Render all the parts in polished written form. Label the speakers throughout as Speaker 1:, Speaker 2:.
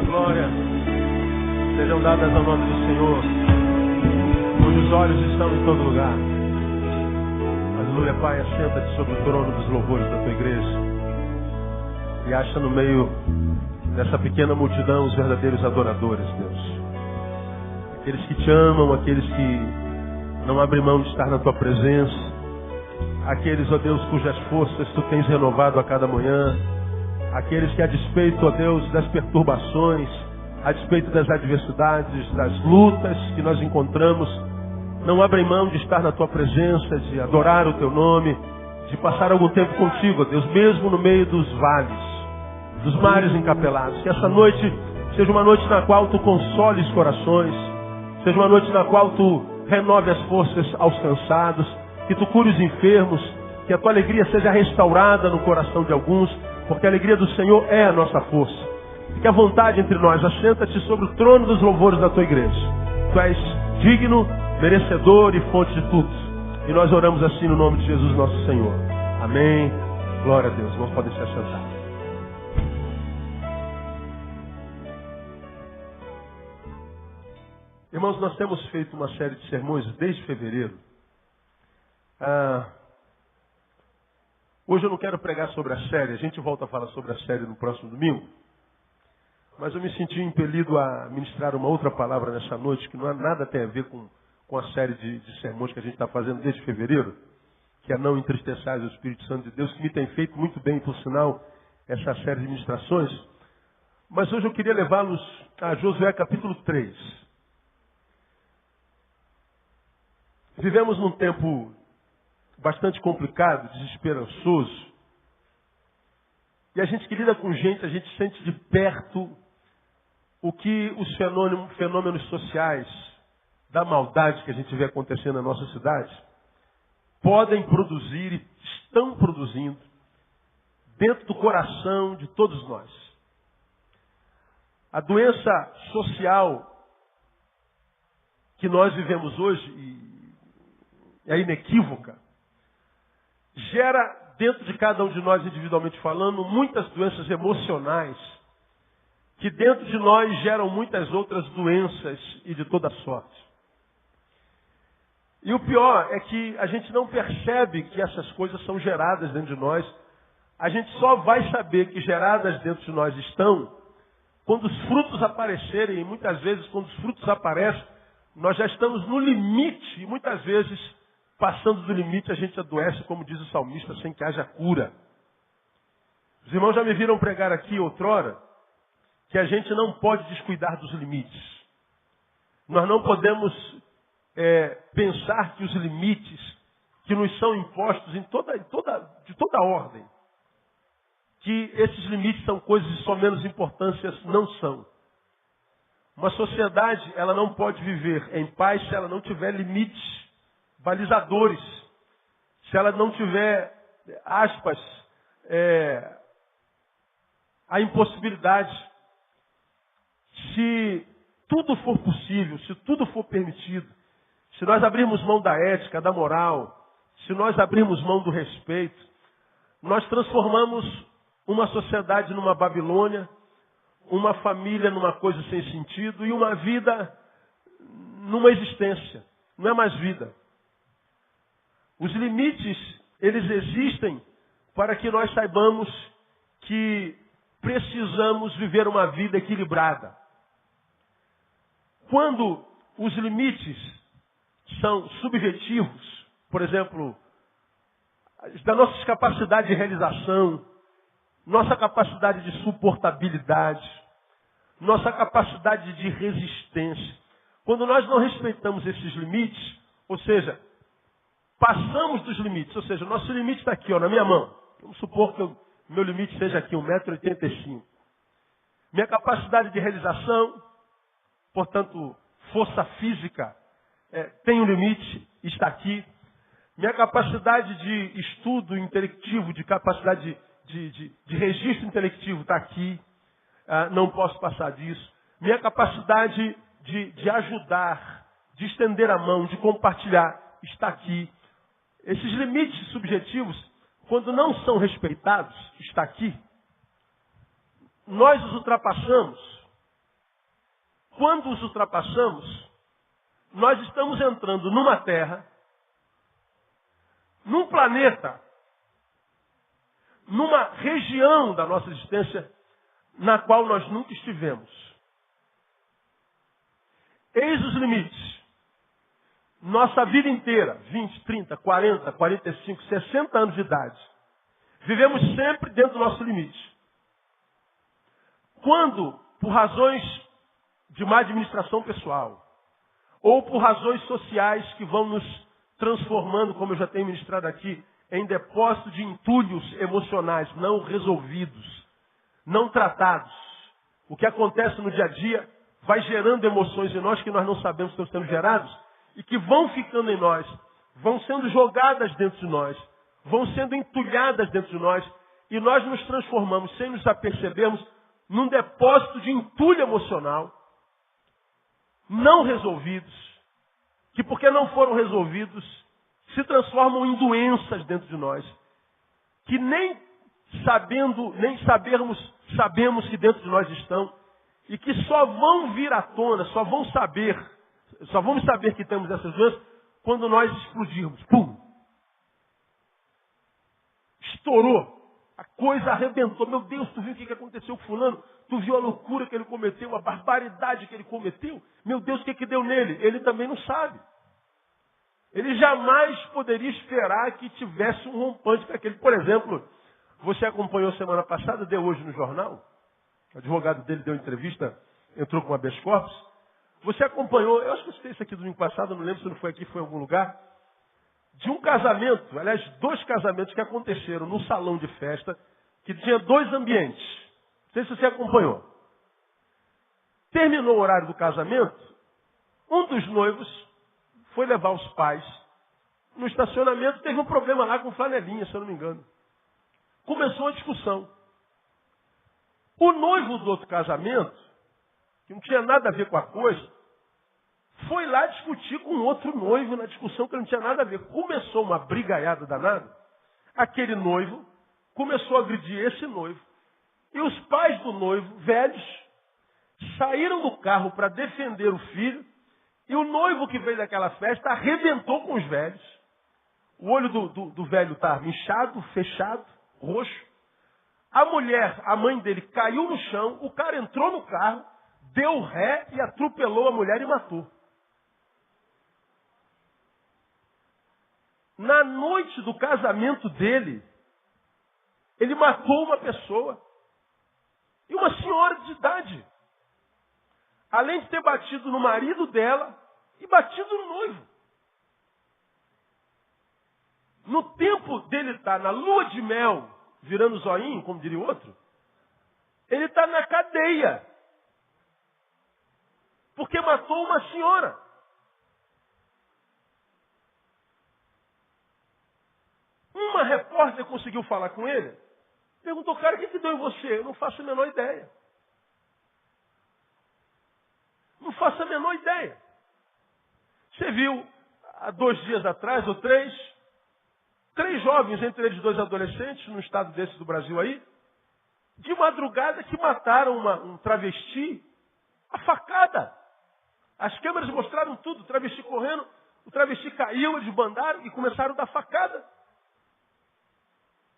Speaker 1: a glória sejam dadas ao nome do Senhor, cujos olhos estão em todo lugar. Aleluia, Pai, assenta-te sobre o trono dos louvores da tua igreja e acha no meio dessa pequena multidão os verdadeiros adoradores, Deus. Aqueles que te amam, aqueles que não abrem mão de estar na tua presença, aqueles, ó Deus, cujas forças tu tens renovado a cada manhã, aqueles que, a despeito, ó Deus, das perturbações, a despeito das adversidades, das lutas que nós encontramos, não abrem mão de estar na tua presença, de adorar o teu nome, de passar algum tempo contigo, ó Deus, mesmo no meio dos vales, dos mares encapelados. Que essa noite seja uma noite na qual tu consoles corações, seja uma noite na qual tu renove as forças aos cansados, que tu cure os enfermos, que a tua alegria seja restaurada no coração de alguns, porque a alegria do Senhor é a nossa força. Fique à vontade entre nós, assenta-te sobre o trono dos louvores da tua igreja. Tu és digno, merecedor e fonte de tudo. E nós oramos assim no nome de Jesus nosso Senhor. Amém. Glória a Deus. Não podem se assentar. Irmãos, nós temos feito uma série de sermões desde fevereiro. Hoje eu não quero pregar sobre a série, a gente volta a falar sobre a série no próximo domingo. Mas eu me senti impelido a ministrar uma outra palavra nessa noite, que não há nada tem a ver com a série de sermões que a gente está fazendo desde fevereiro, que é Não Entristeçais o Espírito Santo de Deus, que me tem feito muito bem, por sinal, essa série de ministrações. Mas hoje eu queria levá-los a Josué capítulo 3. Vivemos num tempo bastante complicado, desesperançoso. E a gente que lida com gente, a gente sente de perto o que os fenômenos sociais da maldade que a gente vê acontecendo na nossa cidade podem produzir e estão produzindo dentro do coração de todos nós. A doença social que nós vivemos hoje é inequívoca, gera dentro de cada um de nós, individualmente falando, muitas doenças emocionais, que dentro de nós geram muitas outras doenças e de toda sorte. E o pior é que a gente não percebe que essas coisas são geradas dentro de nós. A gente só vai saber que geradas dentro de nós estão quando os frutos aparecerem. E muitas vezes, quando os frutos aparecem, nós já estamos no limite e muitas vezes, passando do limite, a gente adoece, como diz o salmista, sem que haja cura. Os irmãos já me viram pregar aqui outrora que a gente não pode descuidar dos limites. Nós não podemos pensar que os limites que nos são impostos de toda ordem, que esses limites são coisas de só menos importância, não são. Uma sociedade, ela não pode viver em paz se ela não tiver limites balizadores, se ela não tiver, aspas, a impossibilidade, se tudo for possível, se tudo for permitido, se nós abrirmos mão da ética, da moral, se nós abrirmos mão do respeito, nós transformamos uma sociedade numa Babilônia, uma família numa coisa sem sentido e uma vida numa existência. Não é mais vida. Os limites, eles existem para que nós saibamos que precisamos viver uma vida equilibrada. Quando os limites são subjetivos, por exemplo, da nossa capacidade de realização, nossa capacidade de suportabilidade, nossa capacidade de resistência. Quando nós não respeitamos esses limites, ou seja, passamos dos limites, ou seja, o nosso limite está aqui, na minha mão. Vamos supor que o meu limite seja aqui, 1,85 m. Minha capacidade de realização, portanto, força física, tem um limite, está aqui. Minha capacidade de estudo intelectivo, de capacidade de registro intelectivo está aqui. Não posso passar disso. Minha capacidade de ajudar, de estender a mão, de compartilhar, está aqui. Esses limites subjetivos, quando não são respeitados, está aqui, nós os ultrapassamos quando os ultrapassamos, nós estamos entrando numa terra, num planeta, numa região da nossa existência na qual nós nunca estivemos. Eis os limites. Nossa vida inteira, 20, 30, 40, 45, 60 anos de idade, vivemos sempre dentro do nosso limite. Quando, por razões de má administração pessoal, ou por razões sociais que vão nos transformando, como eu já tenho ministrado aqui, em depósito de entulhos emocionais não resolvidos, não tratados. O que acontece no dia a dia vai gerando emoções em nós que nós não sabemos que estão sendo gerados e que vão ficando em nós, vão sendo jogadas dentro de nós, vão sendo entulhadas dentro de nós e nós nos transformamos, sem nos apercebermos, num depósito de entulho emocional não resolvidos, que porque não foram resolvidos, se transformam em doenças dentro de nós, que nem sabemos que dentro de nós estão, e que só vão vir à tona, só vamos saber que temos essas doenças quando nós explodirmos. Pum! Estourou. A coisa arrebentou. Meu Deus, tu viu o que aconteceu com fulano? Tu viu a loucura que ele cometeu, a barbaridade que ele cometeu? Meu Deus, o que deu nele? Ele também não sabe. Ele jamais poderia esperar que tivesse um rompante para aquele. Por exemplo, você acompanhou semana passada, deu hoje no jornal, o advogado dele deu entrevista, entrou com habeas corpus. Você acompanhou, eu acho que eu citei isso aqui domingo passado, não lembro se não foi aqui, foi em algum lugar, de um casamento, aliás, 2 casamentos que aconteceram num salão de festa, que tinha 2 ambientes. Não sei se você acompanhou. Terminou o horário do casamento, um dos noivos foi levar os pais no estacionamento, teve um problema lá com flanelinha, se eu não me engano. Começou a discussão. O noivo do outro casamento, que não tinha nada a ver com a coisa, foi lá discutir com outro noivo na discussão que não tinha nada a ver. Começou uma brigaiada danada. Aquele noivo começou a agredir esse noivo. E os pais do noivo, velhos, saíram do carro para defender o filho. E o noivo que veio daquela festa arrebentou com os velhos. O olho do velho estava inchado, fechado, roxo. A mulher, a mãe dele, caiu no chão. O cara entrou no carro, deu ré e atropelou a mulher e matou. Na noite do casamento dele, ele matou uma pessoa. E uma senhora de idade. Além de ter batido no marido dela e batido no noivo. No tempo dele estar na lua de mel, virando zoinho, como diria o outro, ele está na cadeia. Porque matou uma senhora. Uma repórter conseguiu falar com ele. Perguntou, cara, o que deu em você? Eu não faço a menor ideia. Não faço a menor ideia. Você viu, há 2 dias atrás, ou 3 jovens, entre eles 2 adolescentes, num estado desse do Brasil aí, de madrugada que mataram um travesti a facada. As câmeras mostraram tudo, o travesti correndo, o travesti caiu, eles bandaram e começaram a dar facada.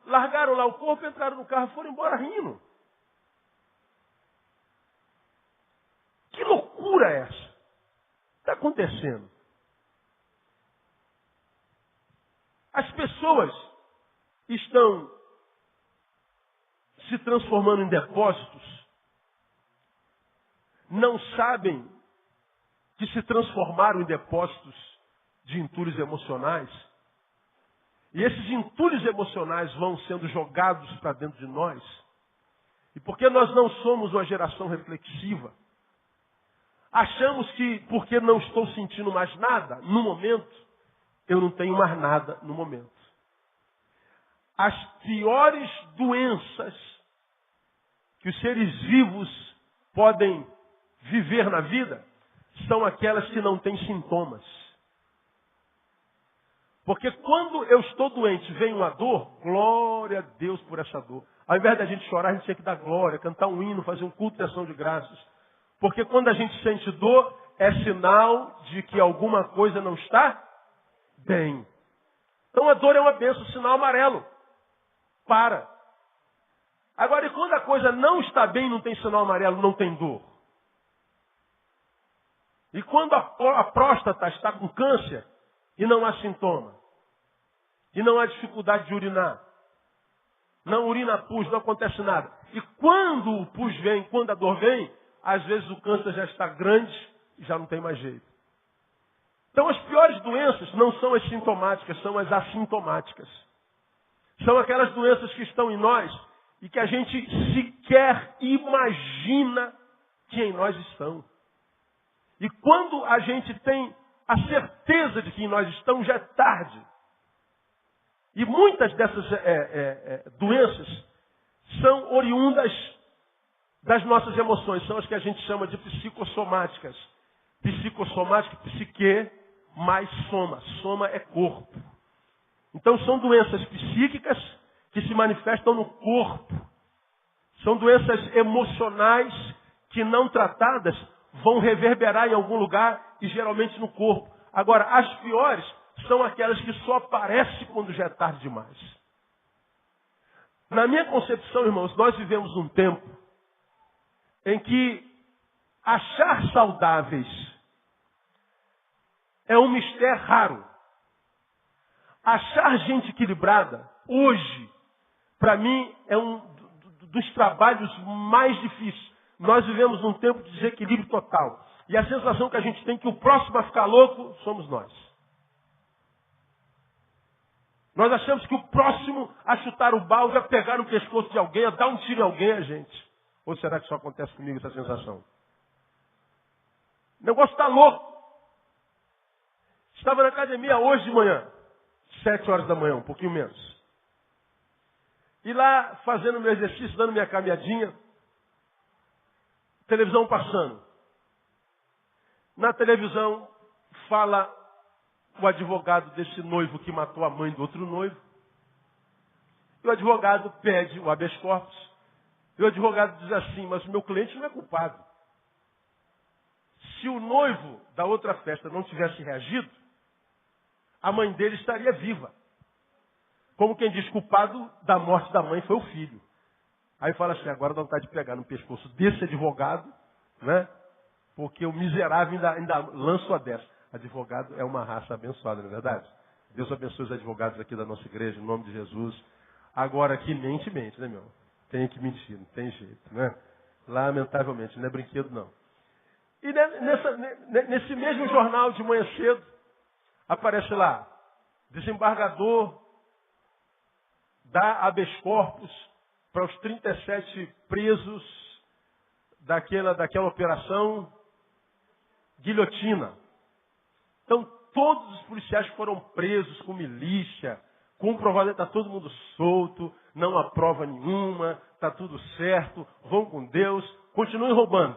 Speaker 1: Largaram lá o corpo, entraram no carro e foram embora rindo. Que loucura é essa? Está acontecendo. As pessoas estão se transformando em depósitos, não sabem que se transformaram em depósitos de entulhos emocionais. E esses entulhos emocionais vão sendo jogados para dentro de nós. E porque nós não somos uma geração reflexiva, achamos que porque não estou sentindo mais nada no momento, eu não tenho mais nada no momento. As piores doenças que os seres vivos podem viver na vida são aquelas que não têm sintomas. Porque quando eu estou doente, vem uma dor, glória a Deus por essa dor. Ao invés da gente chorar, a gente tinha que dar glória, cantar um hino, fazer um culto de ação de graças. Porque quando a gente sente dor, é sinal de que alguma coisa não está bem. Então a dor é uma bênção, sinal amarelo. Para. Agora, e quando a coisa não está bem, não tem sinal amarelo, não tem dor? E quando a próstata está com câncer e não há sintoma? E não há dificuldade de urinar? Não urina pus, não acontece nada. E quando o pus vem, quando a dor vem, às vezes o câncer já está grande e já não tem mais jeito. Então as piores doenças não são as sintomáticas, são as assintomáticas. São aquelas doenças que estão em nós e que a gente sequer imagina que em nós estão. E quando a gente tem a certeza de que em nós estão, já é tarde. E muitas dessas doenças são oriundas das nossas emoções. São as que a gente chama de psicossomáticas. Psicossomática, psique, mais soma. Soma é corpo. Então são doenças psíquicas que se manifestam no corpo. São doenças emocionais que, não tratadas, vão reverberar em algum lugar e geralmente no corpo. Agora, as piores são aquelas que só aparecem quando já é tarde demais. Na minha concepção, irmãos, nós vivemos um tempo em que achar saudáveis é um mistério raro. Achar gente equilibrada, hoje, para mim, é um dos trabalhos mais difíceis. Nós vivemos num tempo de desequilíbrio total. E a sensação que a gente tem que o próximo a ficar louco somos nós. Nós achamos que o próximo a chutar o balde, a pegar no pescoço de alguém, a dar um tiro em alguém, é a gente. Ou será que só acontece comigo essa sensação? O negócio está louco. Estava na academia hoje de manhã, 7 horas da manhã, um pouquinho menos. E lá, fazendo meu exercício, dando minha caminhadinha, televisão passando. Na televisão fala o advogado desse noivo que matou a mãe do outro noivo. E o advogado pede o habeas corpus. E o advogado diz assim: mas o meu cliente não é culpado. Se o noivo da outra festa não tivesse reagido, a mãe dele estaria viva. Como quem diz, culpado da morte da mãe foi o filho. Aí fala assim: agora dá vontade de pegar no pescoço desse advogado, né? Porque o miserável ainda lança a dessa. Advogado é uma raça abençoada, não é verdade? Deus abençoe os advogados aqui da nossa igreja, em nome de Jesus. Agora aqui mente, né, meu? Tem que mentir, não tem jeito, né? Lamentavelmente, não é brinquedo, não. E nesse mesmo jornal de manhã cedo, aparece lá: desembargador dá habeas corpus para os 37 presos daquela operação guilhotina. Então, todos os policiais foram presos com milícia, comprovado, está todo mundo solto, não há prova nenhuma, está tudo certo, vão com Deus, continuem roubando.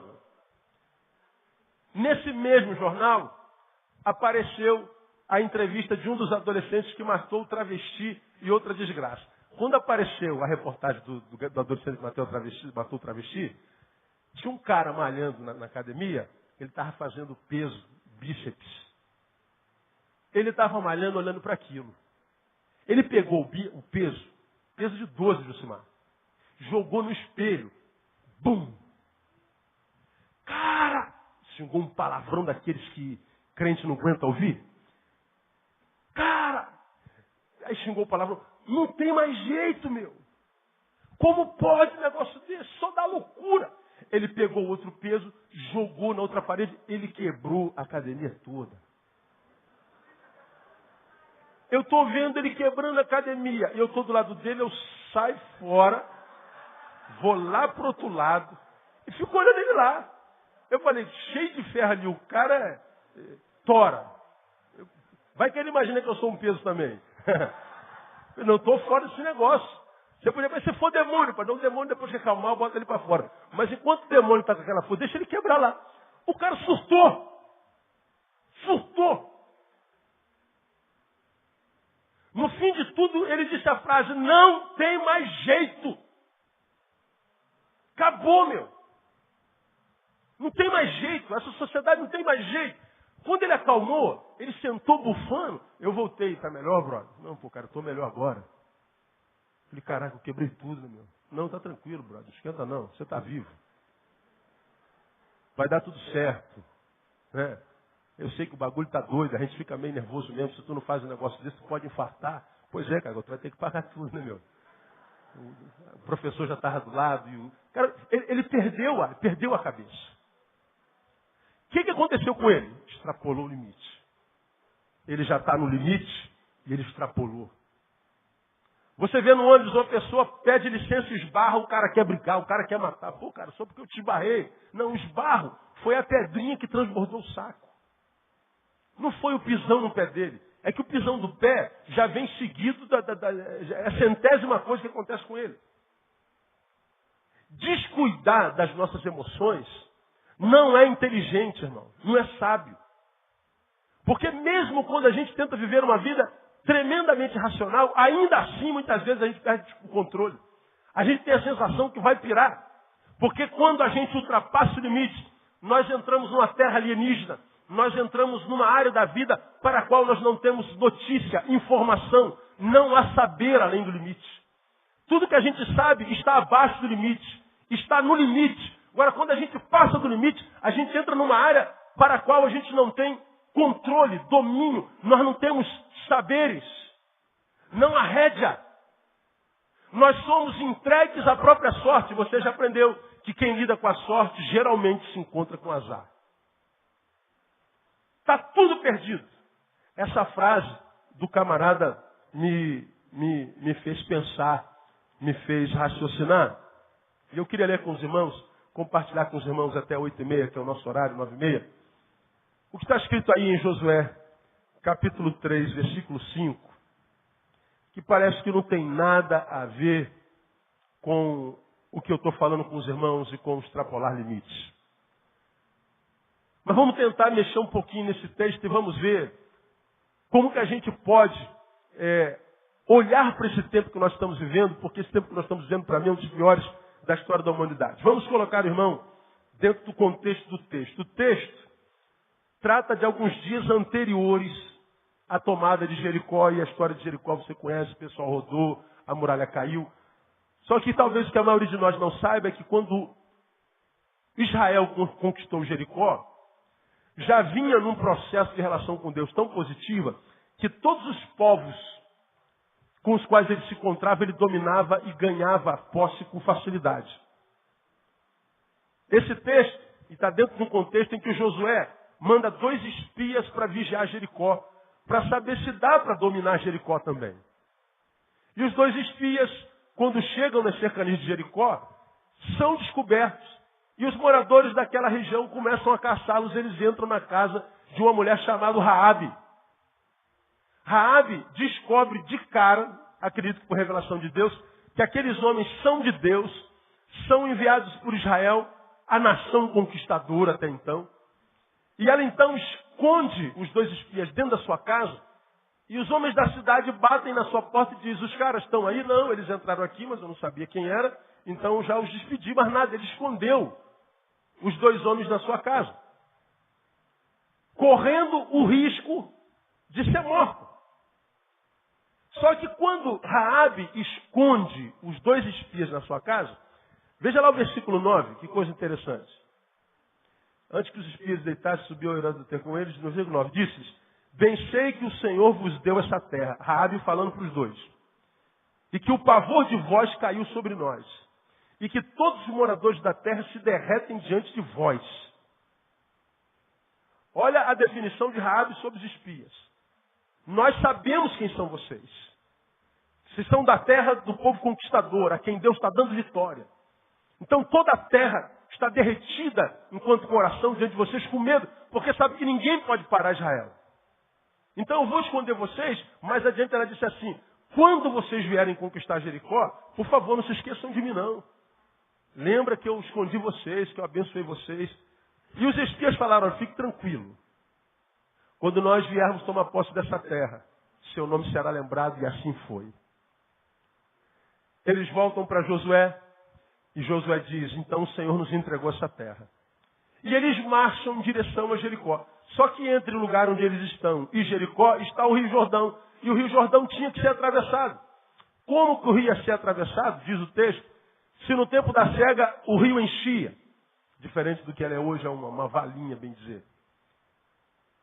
Speaker 1: Nesse mesmo jornal, apareceu a entrevista de um dos adolescentes que matou o travesti e outra desgraça. Quando apareceu a reportagem do adolescente que matou o travesti, tinha um cara malhando na academia, ele estava fazendo peso, bíceps. Ele estava malhando, olhando para aquilo. Ele pegou o peso de 12, Josimar, jogou no espelho. Bum! Cara! Xingou um palavrão daqueles que crente não aguenta ouvir. Cara! Aí xingou o palavrão. Não tem mais jeito, meu. Como pode um negócio desse? Só dá loucura. Ele pegou outro peso, jogou na outra parede, ele quebrou a academia toda. Eu estou vendo ele quebrando a academia. Eu estou do lado dele, eu saio fora, vou lá para o outro lado e fico olhando ele lá. Eu falei, cheio de ferro ali, o cara tora. Vai que ele imagina que eu sou um peso também. Eu não estou fora desse negócio. Você podia, mas se for demônio, para dar um demônio depois que acalmar, eu boto ele para fora. Mas enquanto o demônio está com aquela força, deixa ele quebrar lá. O cara surtou. Surtou. No fim de tudo, ele disse a frase: não tem mais jeito. Acabou, meu. Não tem mais jeito, essa sociedade não tem mais jeito. Quando ele acalmou, ele sentou bufando. Eu voltei, tá melhor, brother? Não, pô, cara, eu tô melhor agora. Falei, caraca, eu quebrei tudo, né, meu? Não, tá tranquilo, brother, não esquenta não, você tá vivo. Vai dar tudo certo. Né? Eu sei que o bagulho tá doido, a gente fica meio nervoso mesmo. Se tu não faz um negócio desse, tu pode infartar. Pois é, cara, tu vai ter que pagar tudo, né, meu? O professor já estava do lado. Cara, ele perdeu a cabeça. O que aconteceu com ele? Extrapolou o limite. Ele já está no limite e ele extrapolou. Você vê no ônibus uma pessoa pede licença e esbarra, o cara quer brigar, o cara quer matar. Pô, cara, só porque eu te esbarrei. Não, o esbarro foi a pedrinha que transbordou o saco. Não foi o pisão no pé dele. É que o pisão do pé já vem seguido é a centésima coisa que acontece com ele. Descuidar das nossas emoções não é inteligente, irmão. Não é sábio. Porque mesmo quando a gente tenta viver uma vida tremendamente racional, ainda assim, muitas vezes, a gente perde o controle. A gente tem a sensação que vai pirar. Porque quando a gente ultrapassa o limite, nós entramos numa terra alienígena. Nós entramos numa área da vida para a qual nós não temos notícia, informação. Não há saber além do limite. Tudo que a gente sabe está abaixo do limite. Está no limite. Agora, quando a gente passa do limite, a gente entra numa área para a qual a gente não tem controle, domínio. Nós não temos saberes. Não há rédea. Nós somos entregues à própria sorte. Você já aprendeu que quem lida com a sorte geralmente se encontra com azar. Está tudo perdido. Essa frase do camarada me fez pensar, me fez raciocinar. E eu queria ler com os irmãos, compartilhar com os irmãos até 8h30, que é o nosso horário, 9h30. O que está escrito aí em Josué, capítulo 3, versículo 5, que parece que não tem nada a ver com o que eu estou falando com os irmãos e com extrapolar limites. Mas vamos tentar mexer um pouquinho nesse texto e vamos ver como que a gente pode olhar para esse tempo que nós estamos vivendo, porque esse tempo que nós estamos vivendo, para mim, é um dos piores da história da humanidade. Vamos colocar, irmão, dentro do contexto do texto. O texto trata de alguns dias anteriores à tomada de Jericó, e a história de Jericó você conhece, o pessoal rodou, a muralha caiu. Só que talvez o que a maioria de nós não saiba é que quando Israel conquistou Jericó, já vinha num processo de relação com Deus tão positiva que todos os povos com os quais ele se encontrava, ele dominava e ganhava a posse com facilidade. Esse texto está dentro de um contexto em que o Josué manda 2 espias para vigiar Jericó, para saber se dá para dominar Jericó também. E os 2 espias, quando chegam nas cercanias de Jericó, são descobertos. E os moradores daquela região começam a caçá-los. Eles entram na casa de uma mulher chamada Raabe. Raabe descobre de cara, acredito que por revelação de Deus, que aqueles homens são de Deus, são enviados por Israel, a nação conquistadora até então. E ela então esconde os 2 espias dentro da sua casa. E os homens da cidade batem na sua porta e dizem, os caras estão aí? Não, eles entraram aqui, mas eu não sabia quem era. Então já os despedi, mas nada, ele escondeu os 2 homens na sua casa, correndo o risco de ser morto. Só que quando Raabe esconde os 2 espias na sua casa, veja lá o versículo 9, que coisa interessante. Antes que os espias deitassem, subiu a herança ter com eles, no versículo 9, disse-lhes, bem sei que o Senhor vos deu essa terra, Raabe falando para os 2, e que o pavor de vós caiu sobre nós. E que todos os moradores da terra se derretem diante de vós. Olha a definição de Raabe sobre os espias. Nós sabemos quem são vocês. Vocês são da terra do povo conquistador, a quem Deus está dando vitória. Então toda a terra está derretida enquanto coração diante de vocês com medo, porque sabe que ninguém pode parar Israel. Então eu vou esconder vocês, mais adiante ela disse assim, quando vocês vierem conquistar Jericó, por favor não se esqueçam de mim não. Lembra que eu escondi vocês, que eu abençoei vocês. E os espias falaram, fique tranquilo. Quando nós viermos tomar posse dessa terra, seu nome será lembrado, e assim foi. Eles voltam para Josué, e Josué diz, então o Senhor nos entregou essa terra. e eles marcham em direção a Jericó. Só que entre o lugar onde eles estão e Jericó está o Rio Jordão. E o Rio Jordão tinha que ser atravessado. Como que o rio ia ser atravessado, diz o texto, se no tempo da cega o rio enchia? Diferente do que ela é hoje, é uma valinha, bem dizer.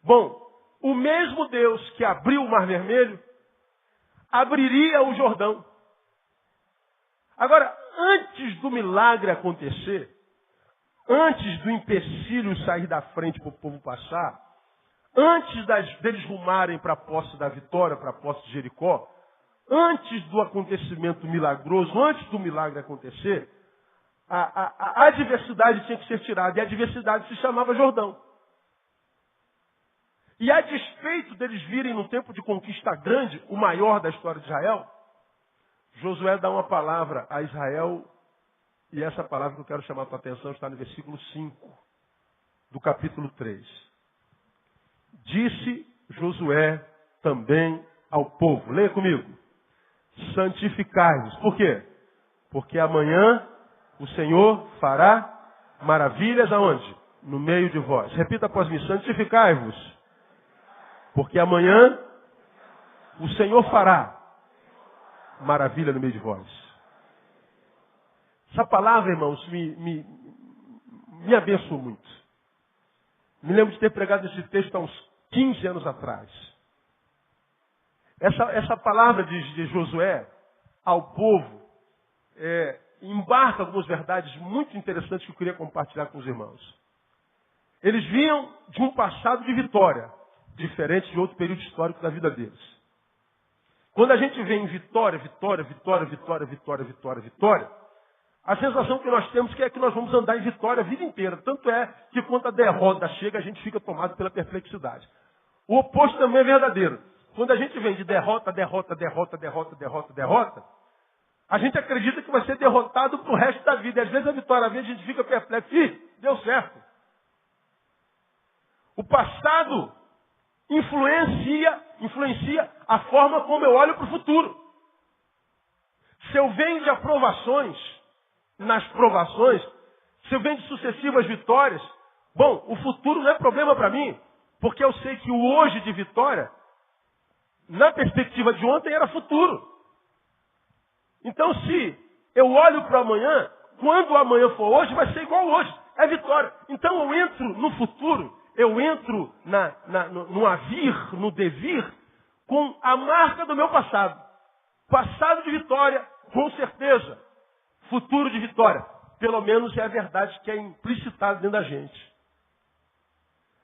Speaker 1: Bom, o mesmo Deus que abriu o Mar Vermelho, abriria o Jordão. Agora, antes do milagre acontecer, antes do empecilho sair da frente para o povo passar, antes deles rumarem para a posse da vitória, para a posse de Jericó, antes do acontecimento milagroso, antes do milagre acontecer, a adversidade tinha que ser tirada. E a adversidade se chamava Jordão. E a despeito deles virem num tempo de conquista grande, o maior da história de Israel, Josué dá uma palavra a Israel, e essa palavra que eu quero chamar a tua atenção está no versículo 5 do capítulo 3. Disse Josué também ao povo, leia comigo, santificai-vos. Por quê? Porque amanhã o Senhor fará maravilhas aonde? No meio de vós. Repita após mim, santificai-vos. Porque amanhã o Senhor fará maravilha no meio de vós. Essa palavra, irmãos, me abençoou muito. Me lembro de ter pregado esse texto há uns 15 anos atrás. Essa palavra de Josué ao povo embarca algumas verdades muito interessantes que eu queria compartilhar com os irmãos. Eles vinham de um passado de vitória, diferente de outro período histórico da vida deles. Quando a gente vê em vitória, a sensação que nós temos é que nós vamos andar em vitória a vida inteira. Tanto é que quando a derrota chega, a gente fica tomado pela perplexidade. O oposto também é verdadeiro. Quando a gente vem de derrota, a gente acredita que vai ser derrotado pro resto da vida. E às vezes a vitória vem, a gente fica perplexo. Ih, deu certo. O passado influencia a forma como eu olho para o futuro. Se eu venho de aprovações, nas provações, se eu venho de sucessivas vitórias, bom, o futuro não é problema para mim, porque eu sei que o hoje de vitória, na perspectiva de ontem, era futuro. Então, se eu olho para amanhã, quando o amanhã for hoje, vai ser igual hoje. É vitória. Então, eu entro no futuro, eu entro no havir, no devir, com a marca do meu passado. Passado de vitória, com certeza. Futuro de vitória. Pelo menos é a verdade que é implicitada dentro da gente.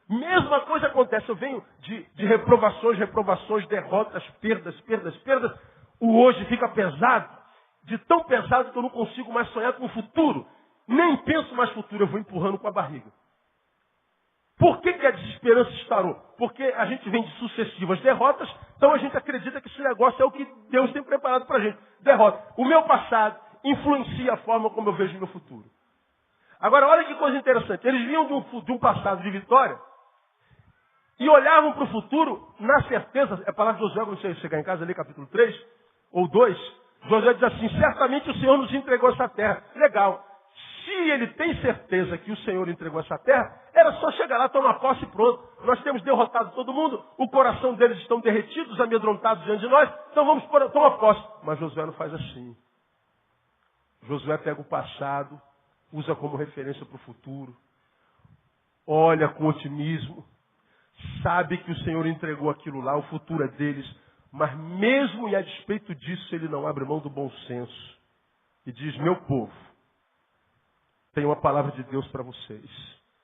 Speaker 1: Mesma coisa acontece. Eu venho de reprovações, derrotas, perdas. O hoje fica pesado. De tão pesado que eu não consigo mais sonhar com o futuro. Nem penso mais futuro, eu vou empurrando com a barriga. Por que a desesperança estourou? Porque a gente vem de sucessivas derrotas, então a gente acredita que esse negócio é o que Deus tem preparado para a gente. Derrota. O meu passado influencia a forma como eu vejo o meu futuro. Agora, olha que coisa interessante. Eles vinham de um passado de vitória e olhavam para o futuro na certeza, é a palavra de Josué, quando você chegar em casa, ali capítulo 3 ou 2, Josué diz assim, certamente o Senhor nos entregou essa terra. Legal. Se ele tem certeza que o Senhor entregou essa terra, era só chegar lá, tomar posse e pronto. Nós temos derrotado todo mundo, o coração deles estão derretidos, amedrontados diante de nós, então vamos tomar posse. Mas Josué não faz assim. Josué pega o passado, usa como referência para o futuro, olha com otimismo, sabe que o Senhor entregou aquilo lá, o futuro é deles, mas mesmo e a despeito disso, ele não abre mão do bom senso e diz, meu povo, tem uma palavra de Deus para vocês.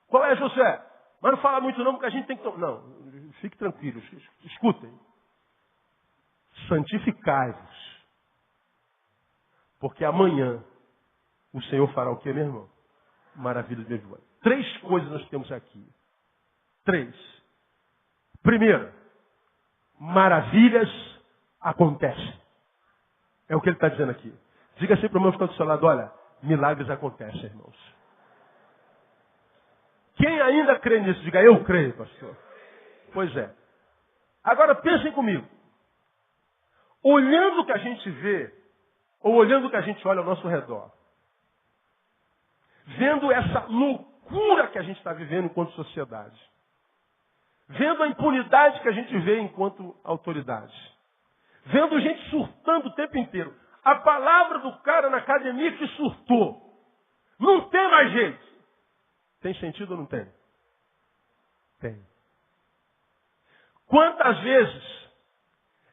Speaker 1: Qual é, Josué? Mas não fala muito não, porque a gente tem que... Não, fique tranquilo, escutem. Santificai-vos. Porque amanhã o Senhor fará o quê, meu irmão? Maravilha de Deus. 3 coisas nós temos aqui. 3. Primeiro, maravilhas acontecem. É o que ele está dizendo aqui. Diga assim para o meu que está do seu lado, olha, milagres acontecem, irmãos. Quem ainda crê nisso? Diga, eu creio, pastor. Pois é. Agora pensem comigo. Olhando o que a gente vê, ou olhando o que a gente olha ao nosso redor, vendo essa loucura loucura que a gente está vivendo enquanto sociedade. Vendo a impunidade que a gente vê enquanto autoridade. Vendo gente surtando o tempo inteiro. A palavra do cara na academia que surtou. Não tem mais jeito. Tem sentido ou não tem? Tem. Quantas vezes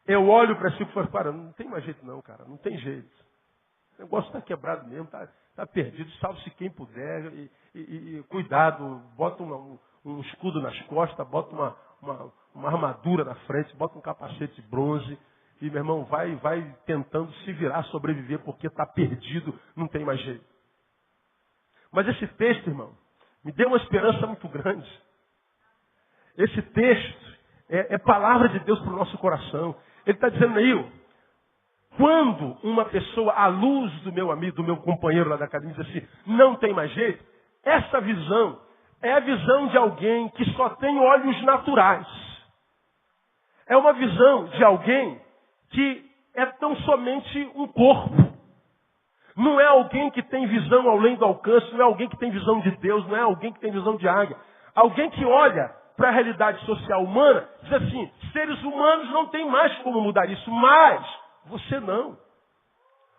Speaker 1: eu olho para si e falo, para, não tem mais jeito não, cara. Não tem jeito. O negócio está quebrado mesmo, está perdido. Salve-se quem puder. E cuidado, bota um escudo nas costas, bota uma armadura na frente, bota um capacete de bronze. E, meu irmão, vai tentando se virar, sobreviver, porque está perdido, não tem mais jeito. Mas esse texto, irmão, me deu uma esperança muito grande. Esse texto é palavra de Deus para o nosso coração. Ele está dizendo aí, quando uma pessoa, à luz do meu amigo, do meu companheiro lá da academia, diz assim, não tem mais jeito, essa visão é a visão de alguém que só tem olhos naturais. É uma visão de alguém que é tão somente um corpo. Não é alguém que tem visão além do alcance, não é alguém que tem visão de Deus, não é alguém que tem visão de águia. Alguém que olha para a realidade social humana, diz assim, seres humanos não tem mais como mudar isso, mas você não.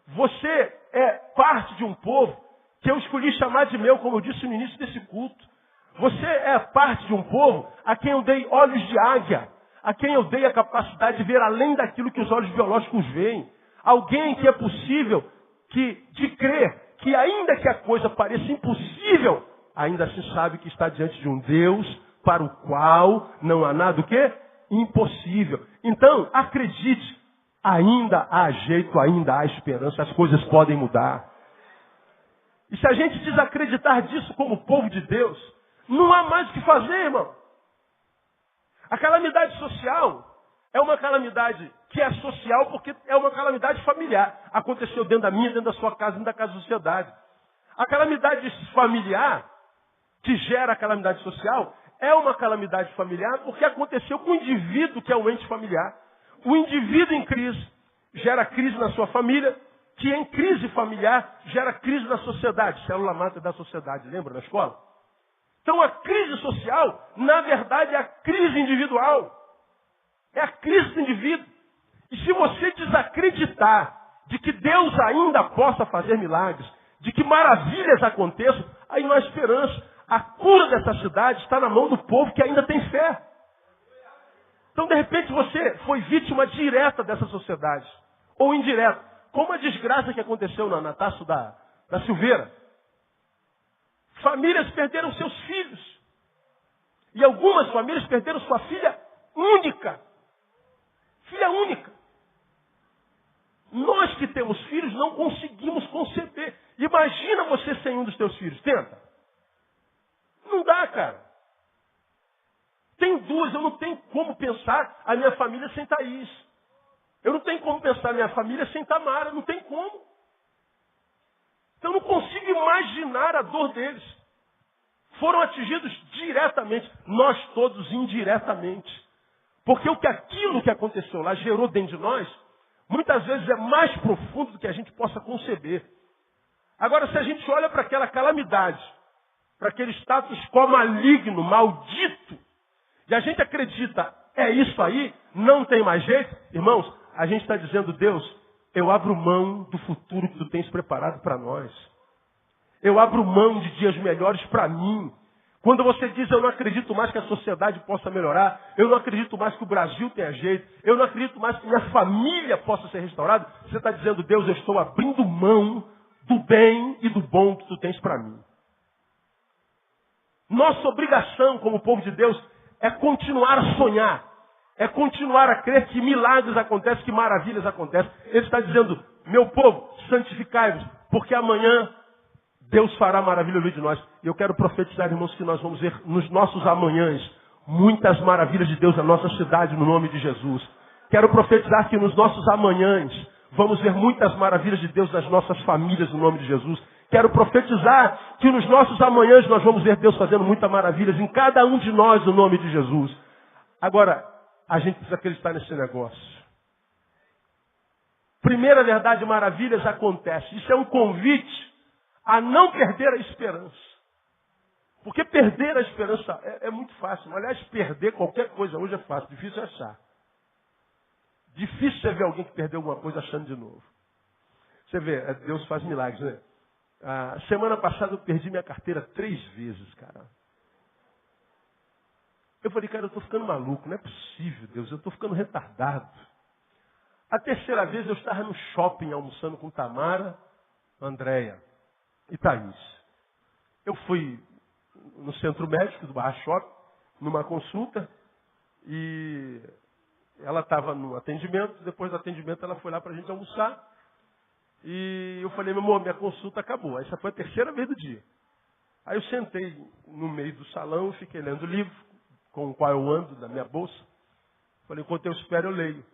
Speaker 1: Você é parte de um povo que eu escolhi chamar de meu, como eu disse no início desse culto. Você é parte de um povo a quem eu dei olhos de águia, a quem eu dei a capacidade de ver além daquilo que os olhos biológicos veem. Alguém que é possível de crer que ainda que a coisa pareça impossível, ainda assim sabe que está diante de um Deus para o qual não há nada o quê? Impossível. Então, acredite, ainda há jeito, ainda há esperança, as coisas podem mudar. E se a gente desacreditar disso como povo de Deus, não há mais o que fazer, irmão. A calamidade social é uma calamidade que é social porque é uma calamidade familiar. Aconteceu dentro da minha, dentro da sua casa, dentro da casa da sociedade. A calamidade familiar, que gera a calamidade social, é uma calamidade familiar porque aconteceu com o indivíduo que é o ente familiar. O indivíduo em crise gera crise na sua família, que em crise familiar gera crise na sociedade. Célula máter da sociedade, lembra na escola? Então a crise social, na verdade, é a crise individual. É a crise do indivíduo. E se você desacreditar de que Deus ainda possa fazer milagres, de que maravilhas aconteçam, aí não há esperança. A cura dessa cidade está na mão do povo que ainda tem fé. Então, de repente, você foi vítima direta dessa sociedade. Ou indireta. Como a desgraça que aconteceu na Taça da Silveira. Famílias perderam seus filhos. E algumas famílias perderam sua filha única. Filha única. Nós que temos filhos não conseguimos conceber. Imagina você sem um dos teus filhos. Tenta. Não dá, cara. Tem duas, eu não tenho como pensar a minha família sem Thaís. Eu não tenho como pensar a minha família sem Tamara. Não tem como. Então eu não consigo imaginar a dor deles. Foram atingidos diretamente. Nós todos indiretamente. Porque aquilo que aconteceu lá gerou dentro de nós, muitas vezes é mais profundo do que a gente possa conceber. Agora, se a gente olha para aquela calamidade, para aquele status quo maligno, maldito, e a gente acredita, é isso aí, não tem mais jeito, irmãos, a gente está dizendo, Deus, eu abro mão do futuro que tu tens preparado para nós. Eu abro mão de dias melhores para mim. Quando você diz, eu não acredito mais que a sociedade possa melhorar, eu não acredito mais que o Brasil tenha jeito, eu não acredito mais que minha família possa ser restaurada, você está dizendo, Deus, eu estou abrindo mão do bem e do bom que tu tens para mim. Nossa obrigação como povo de Deus é continuar a sonhar, é continuar a crer que milagres acontecem, que maravilhas acontecem. Ele está dizendo, meu povo, santificai-vos, porque amanhã Deus fará maravilha no meio de nós. E eu quero profetizar, irmãos, que nós vamos ver nos nossos amanhãs muitas maravilhas de Deus na nossa cidade, no nome de Jesus. Quero profetizar que nos nossos amanhãs vamos ver muitas maravilhas de Deus nas nossas famílias, no nome de Jesus. Quero profetizar que nos nossos amanhãs nós vamos ver Deus fazendo muitas maravilhas em cada um de nós, no nome de Jesus. Agora, a gente precisa acreditar nesse negócio. Primeira verdade, maravilhas acontecem. Isso é um convite a não perder a esperança. Porque perder a esperança é muito fácil. Aliás, perder qualquer coisa hoje é fácil, difícil é achar. Difícil é ver alguém que perdeu alguma coisa achando de novo. Você vê, Deus faz milagres, né? Semana passada eu perdi minha carteira 3 vezes, cara. Eu falei, cara, eu estou ficando maluco, não é possível, Deus, eu estou ficando retardado. A terceira vez eu estava no shopping almoçando com Tamara, Andréia e Thaís. Eu fui no centro médico do Barra Shopping, numa consulta, e ela estava no atendimento, depois do atendimento ela foi lá para a gente almoçar, e eu falei, meu amor, minha consulta acabou. Essa foi a terceira vez do dia. Aí eu sentei no meio do salão, fiquei lendo o livro, com o qual eu ando, da minha bolsa. Falei, enquanto eu espero, eu leio.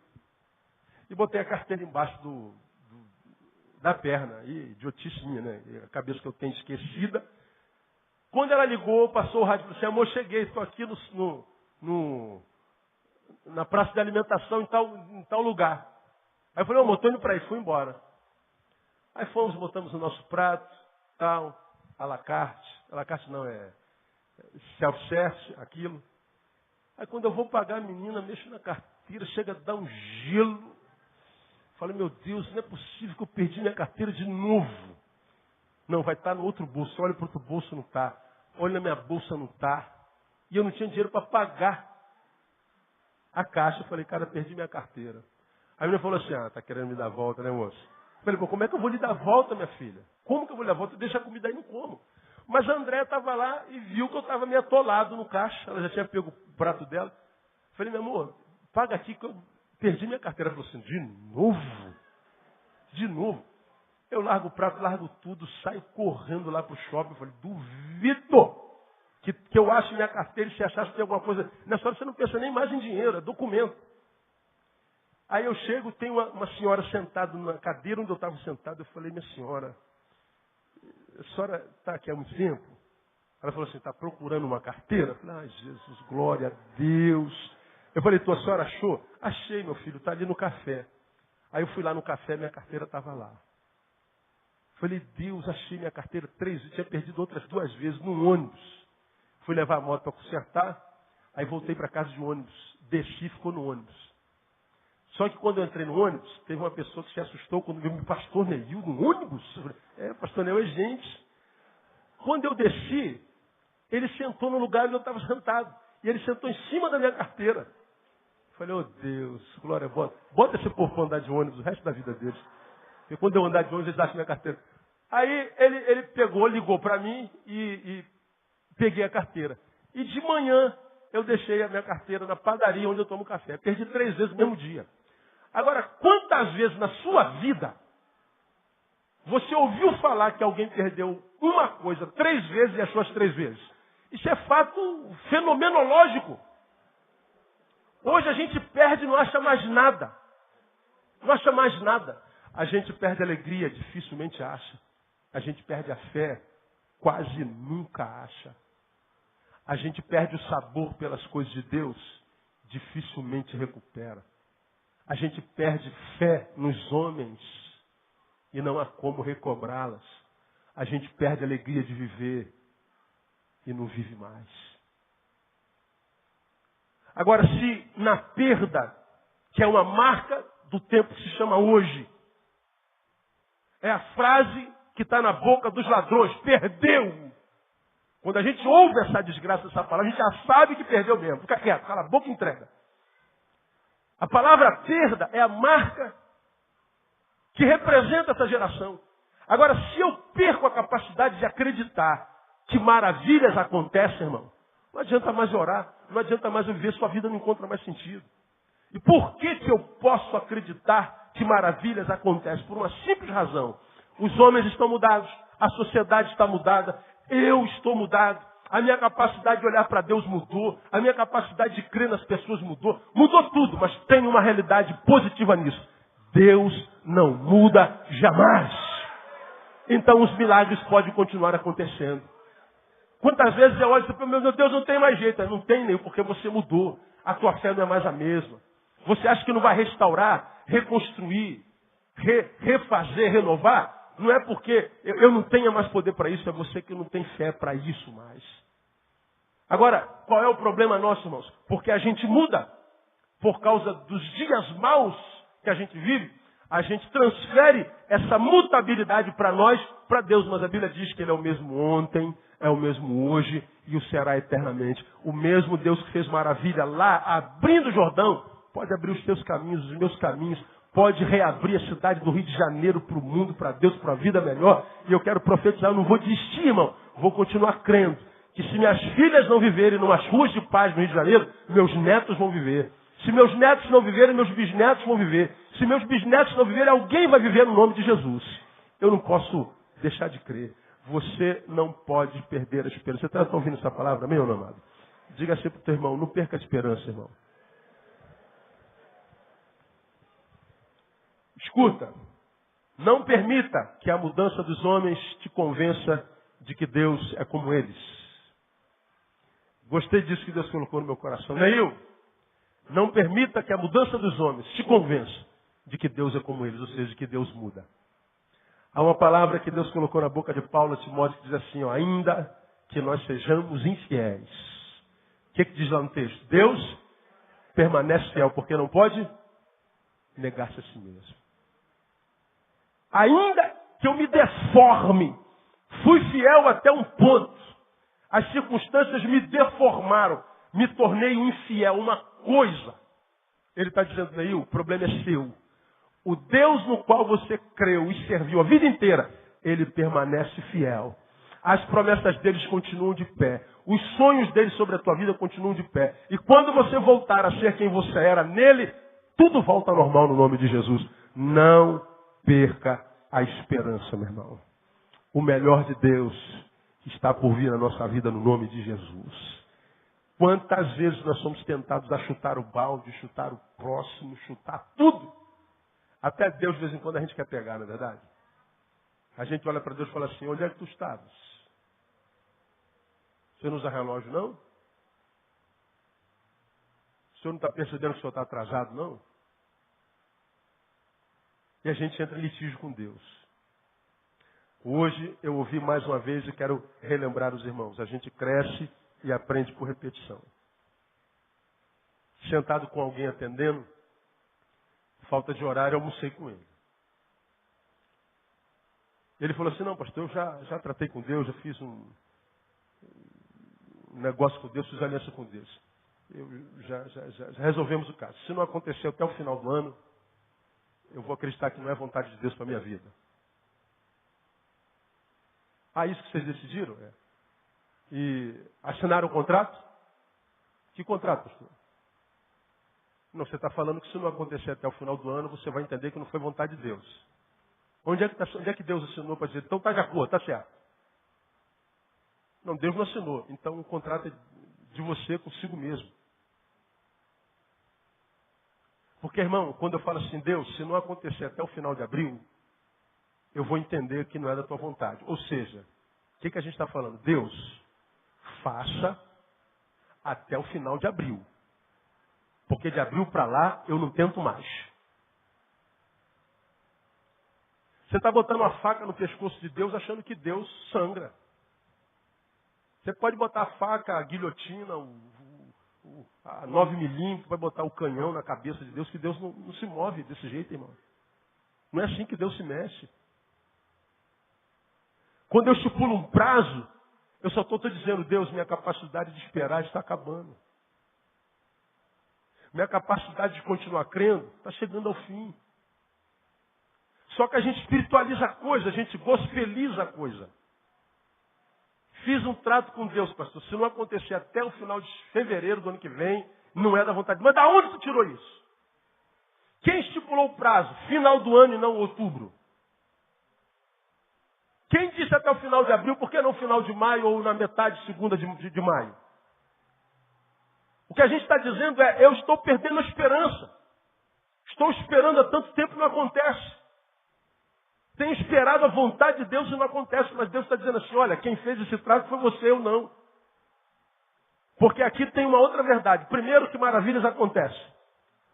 Speaker 1: E botei a carteira embaixo da perna, e idiotice minha, né? E a cabeça que eu tenho esquecida. Quando ela ligou, passou o rádio e falou assim, amor, cheguei, estou aqui na praça de alimentação em tal lugar. Aí eu falei, amor, estou indo para aí, fui embora. Aí fomos, botamos o nosso prato, tal, à la carte não, é self-service, aquilo. Aí quando eu vou pagar a menina, mexo na carteira, chega a dar um gelo. Falei, meu Deus, não é possível que eu perdi minha carteira de novo. Não, vai estar no outro bolso. Olha para o outro bolso, não está. Olha na minha bolsa, não está. E eu não tinha dinheiro para pagar a caixa. Eu falei, cara, perdi minha carteira. Aí a menina falou assim, está querendo me dar a volta, né, moço? Eu falei, pô, como é que eu vou lhe dar a volta, minha filha? Como que eu vou lhe dar a volta? Deixa a comida aí, não como. Mas a Andréia estava lá e viu que eu estava meio atolado no caixa. Ela já tinha pego o prato dela. Eu falei, meu amor, paga aqui que eu perdi minha carteira. Ela falou assim, de novo? De novo? Eu largo o prato, largo tudo, saio correndo lá para o shopping. Eu falei, duvido que eu ache minha carteira e se achasse que tem alguma coisa. Nessa hora você não pensa nem mais em dinheiro, é documento. Aí eu chego, tem uma senhora sentada na cadeira onde eu estava sentado. Eu falei, minha senhora, a senhora está aqui há muito tempo? Ela falou assim, está procurando uma carteira? Eu falei, ai Jesus, glória a Deus. Eu falei, a senhora achou? Achei, meu filho, está ali no café. Aí eu fui lá no café, minha carteira estava lá. Falei, Deus, achei minha carteira 3 vezes, tinha perdido outras 2 vezes num ônibus. Fui levar a moto para consertar, aí voltei para casa de ônibus, desci e ficou no ônibus. Só que quando eu entrei no ônibus, teve uma pessoa que se assustou quando viu o pastor Neil no ônibus. Pastor Neil é gente. Quando eu desci, ele sentou no lugar onde eu estava sentado. E ele sentou em cima da minha carteira. Falei, oh Deus, glória, bota esse povo para andar de ônibus o resto da vida deles. Porque quando eu andar de ônibus, eles acham minha carteira. Aí ele pegou, ligou para mim e peguei a carteira. E de manhã eu deixei a minha carteira na padaria onde eu tomo café. Perdi 3 vezes no mesmo dia. Agora, quantas vezes na sua vida você ouviu falar que alguém perdeu uma coisa 3 vezes e achou as 3 vezes? Isso é fato fenomenológico. Hoje a gente perde e não acha mais nada. Não acha mais nada. A gente perde a alegria, dificilmente acha. A gente perde a fé, quase nunca acha. A gente perde o sabor pelas coisas de Deus, dificilmente recupera. A gente perde fé nos homens e não há como recobrá-las. A gente perde a alegria de viver e não vive mais. Agora, se na perda, que é uma marca do tempo que se chama hoje, é a frase que está na boca dos ladrões, perdeu. Quando a gente ouve essa desgraça, essa palavra, a gente já sabe que perdeu mesmo. Fica quieto, cala a boca e entrega. A palavra perda é a marca que representa essa geração. Agora, se eu perco a capacidade de acreditar que maravilhas acontecem, irmão, não adianta mais orar, não adianta mais eu viver, sua vida não encontra mais sentido. E por que eu posso acreditar que maravilhas acontecem? Por uma simples razão. Os homens estão mudados, a sociedade está mudada, eu estou mudado. A minha capacidade de olhar para Deus mudou. A minha capacidade de crer nas pessoas mudou. Mudou tudo, mas tem uma realidade positiva nisso. Deus não muda jamais. Então os milagres podem continuar acontecendo. Quantas vezes eu olho e falo, meu Deus, não tem mais jeito. Não tem nem, porque você mudou. A tua fé não é mais a mesma. Você acha que não vai restaurar, reconstruir, refazer, renovar? Não é porque eu não tenha mais poder para isso, é você que não tem fé para isso mais. Agora, qual é o problema nosso, irmãos? Porque a gente muda. Por causa dos dias maus que a gente vive, a gente transfere essa mutabilidade para nós, para Deus. Mas a Bíblia diz que Ele é o mesmo ontem, é o mesmo hoje e o será eternamente. O mesmo Deus que fez maravilha lá, abrindo o Jordão, pode abrir os teus caminhos, os meus caminhos, pode reabrir a cidade do Rio de Janeiro para o mundo, para Deus, para a vida melhor. E eu quero profetizar, eu não vou desistir, irmão. Vou continuar crendo que se minhas filhas não viverem numas ruas de paz no Rio de Janeiro, meus netos vão viver. Se meus netos não viverem, meus bisnetos vão viver. Se meus bisnetos não viverem, alguém vai viver no nome de Jesus. Eu não posso deixar de crer. Você não pode perder a esperança. Você está ouvindo essa palavra, amém ou não, amado? Diga assim para o teu irmão, não perca a esperança, irmão. Escuta, não permita que a mudança dos homens te convença de que Deus é como eles. Gostei disso que Deus colocou no meu coração. Neil, não permita que a mudança dos homens te convença de que Deus é como eles, ou seja, de que Deus muda. Há uma palavra que Deus colocou na boca de Paulo a Timóteo que diz assim, ó, ainda que nós sejamos infiéis. O que diz lá no texto? Deus permanece fiel, porque não pode negar-se a si mesmo. Ainda que eu me deforme, fui fiel até um ponto. As circunstâncias me deformaram, me tornei um infiel, uma coisa. Ele está dizendo aí, o problema é seu. O Deus no qual você creu e serviu a vida inteira, ele permanece fiel. As promessas deles continuam de pé. Os sonhos dele sobre a tua vida continuam de pé. E quando você voltar a ser quem você era nele, tudo volta ao normal no nome de Jesus. Não perca a esperança, meu irmão. O melhor de Deus está por vir na nossa vida no nome de Jesus. Quantas vezes nós somos tentados a chutar o balde, chutar o próximo, chutar tudo. Até Deus, de vez em quando, a gente quer pegar, não é verdade? A gente olha para Deus e fala assim, onde é que tu estavas? Você não usa relógio, não? O senhor não está percebendo que o senhor está atrasado, não? E a gente entra em litígio com Deus. Hoje eu ouvi mais uma vez e quero relembrar os irmãos. A gente cresce e aprende por repetição. Sentado com alguém atendendo, falta de horário, eu almocei com ele. Ele falou assim, não, pastor, eu já tratei com Deus, já fiz um negócio com Deus, fiz aliança com Deus. Já resolvemos o caso. Se não acontecer até o final do ano, eu vou acreditar que não é vontade de Deus para a minha vida. Ah, isso que vocês decidiram? É. E assinaram o contrato? Que contrato, pastor? Não, você está falando que se não acontecer até o final do ano, você vai entender que não foi vontade de Deus. Onde é que Deus assinou para dizer, então está de acordo, está certo? Não, Deus não assinou. Então o contrato é de você consigo mesmo. Porque, irmão, quando eu falo assim, Deus, se não acontecer até o final de abril, eu vou entender que não é da tua vontade. Ou seja, o que a gente está falando? Deus, faça até o final de abril. Porque de abril para lá, eu não tento mais. Você está botando uma faca no pescoço de Deus, achando que Deus sangra. Você pode botar a faca, a guilhotina, a 9 milímetros, vai botar o canhão na cabeça de Deus, que Deus não se move desse jeito, irmão. Não é assim que Deus se mexe. Quando eu estipulo um prazo, eu só estou dizendo, Deus, minha capacidade de esperar está acabando. Minha capacidade de continuar crendo está chegando ao fim. Só que a gente espiritualiza a coisa, a gente gospeliza a coisa. Fiz um trato com Deus, pastor. Se não acontecer até o final de fevereiro do ano que vem, não é da vontade. Mas da onde tu tirou isso? Quem estipulou o prazo? Final do ano e não outubro. Quem disse até o final de abril, por que não final de maio ou na metade segunda de maio? O que a gente está dizendo é, eu estou perdendo a esperança. Estou esperando há tanto tempo e não acontece. Tenho esperado a vontade de Deus e não acontece. Mas Deus está dizendo assim, olha, quem fez esse trato foi você, eu não. Porque aqui tem uma outra verdade. Primeiro, que maravilhas acontecem.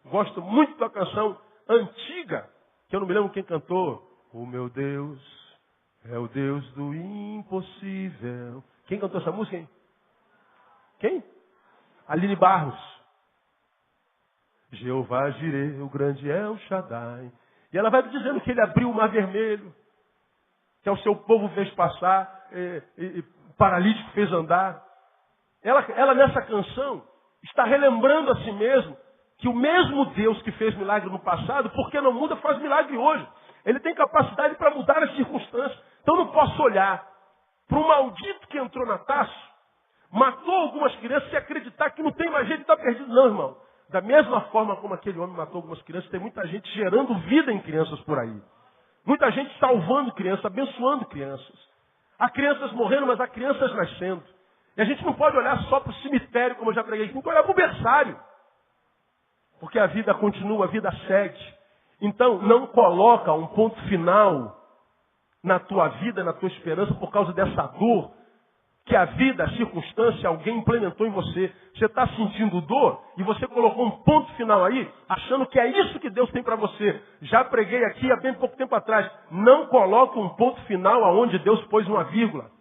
Speaker 1: Gosto muito da canção antiga, que eu não me lembro quem cantou. O meu Deus é o Deus do impossível. Quem cantou essa música, hein? Quem? Aline Barros. Jeová Jireh, o grande El Shaddai. E ela vai dizendo que ele abriu o mar vermelho, que ao seu povo fez passar, paralítico fez andar. Ela nessa canção está relembrando a si mesmo que o mesmo Deus que fez milagre no passado, porque não muda, faz milagre hoje. Ele tem capacidade para mudar as circunstâncias. Então não posso olhar para o maldito que entrou na taça, matou algumas crianças e acreditar que não tem mais jeito de estar perdido. Não, irmão. Da mesma forma como aquele homem matou algumas crianças, tem muita gente gerando vida em crianças por aí. Muita gente salvando crianças, abençoando crianças. Há crianças morrendo, mas há crianças nascendo. E a gente não pode olhar só para o cemitério, como eu já preguei, tem que olhar para o berçário. Porque a vida continua, a vida segue. Então, não coloca um ponto final na tua vida, na tua esperança, por causa dessa dor que a vida, a circunstância, alguém implementou em você. Você está sentindo dor e você colocou um ponto final aí, achando que é isso que Deus tem para você. Já preguei aqui há bem pouco tempo atrás. Não coloque um ponto final aonde Deus pôs uma vírgula.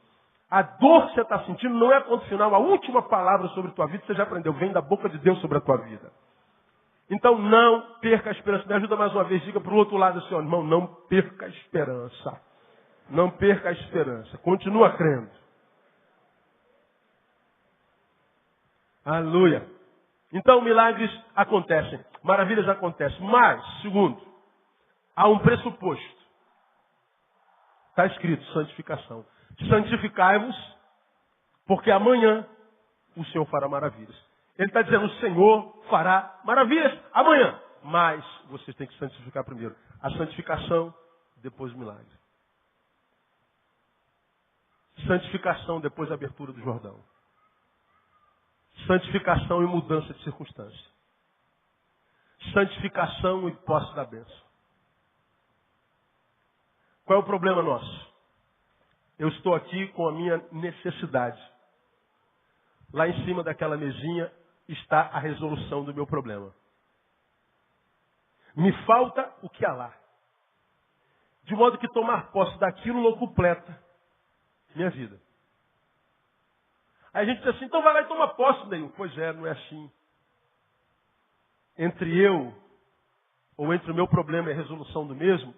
Speaker 1: A dor que você está sentindo não é ponto final. A última palavra sobre a tua vida, você já aprendeu, vem da boca de Deus sobre a tua vida. Então não perca a esperança. Me ajuda mais uma vez, diga para o outro lado assim, ó, irmão, não perca a esperança. Não perca a esperança. Continua crendo. Aleluia. Então milagres acontecem, maravilhas acontecem. Mas, segundo, há um pressuposto. Está escrito, santificação. Santificai-vos, porque amanhã o Senhor fará maravilhas. Ele está dizendo, o Senhor fará maravilhas amanhã. Mas vocês têm que santificar primeiro. A santificação, depois o milagre. Santificação, depois a abertura do Jordão. Santificação e mudança de circunstância. Santificação e posse da bênção. Qual é o problema nosso? Eu estou aqui com a minha necessidade. Lá em cima daquela mesinha está a resolução do meu problema. Me falta o que há lá. De modo que tomar posse daquilo não completa minha vida. Aí a gente diz assim, então vai lá e toma posse, Neil. Pois é, não é assim. Entre eu, ou entre o meu problema e a resolução do mesmo,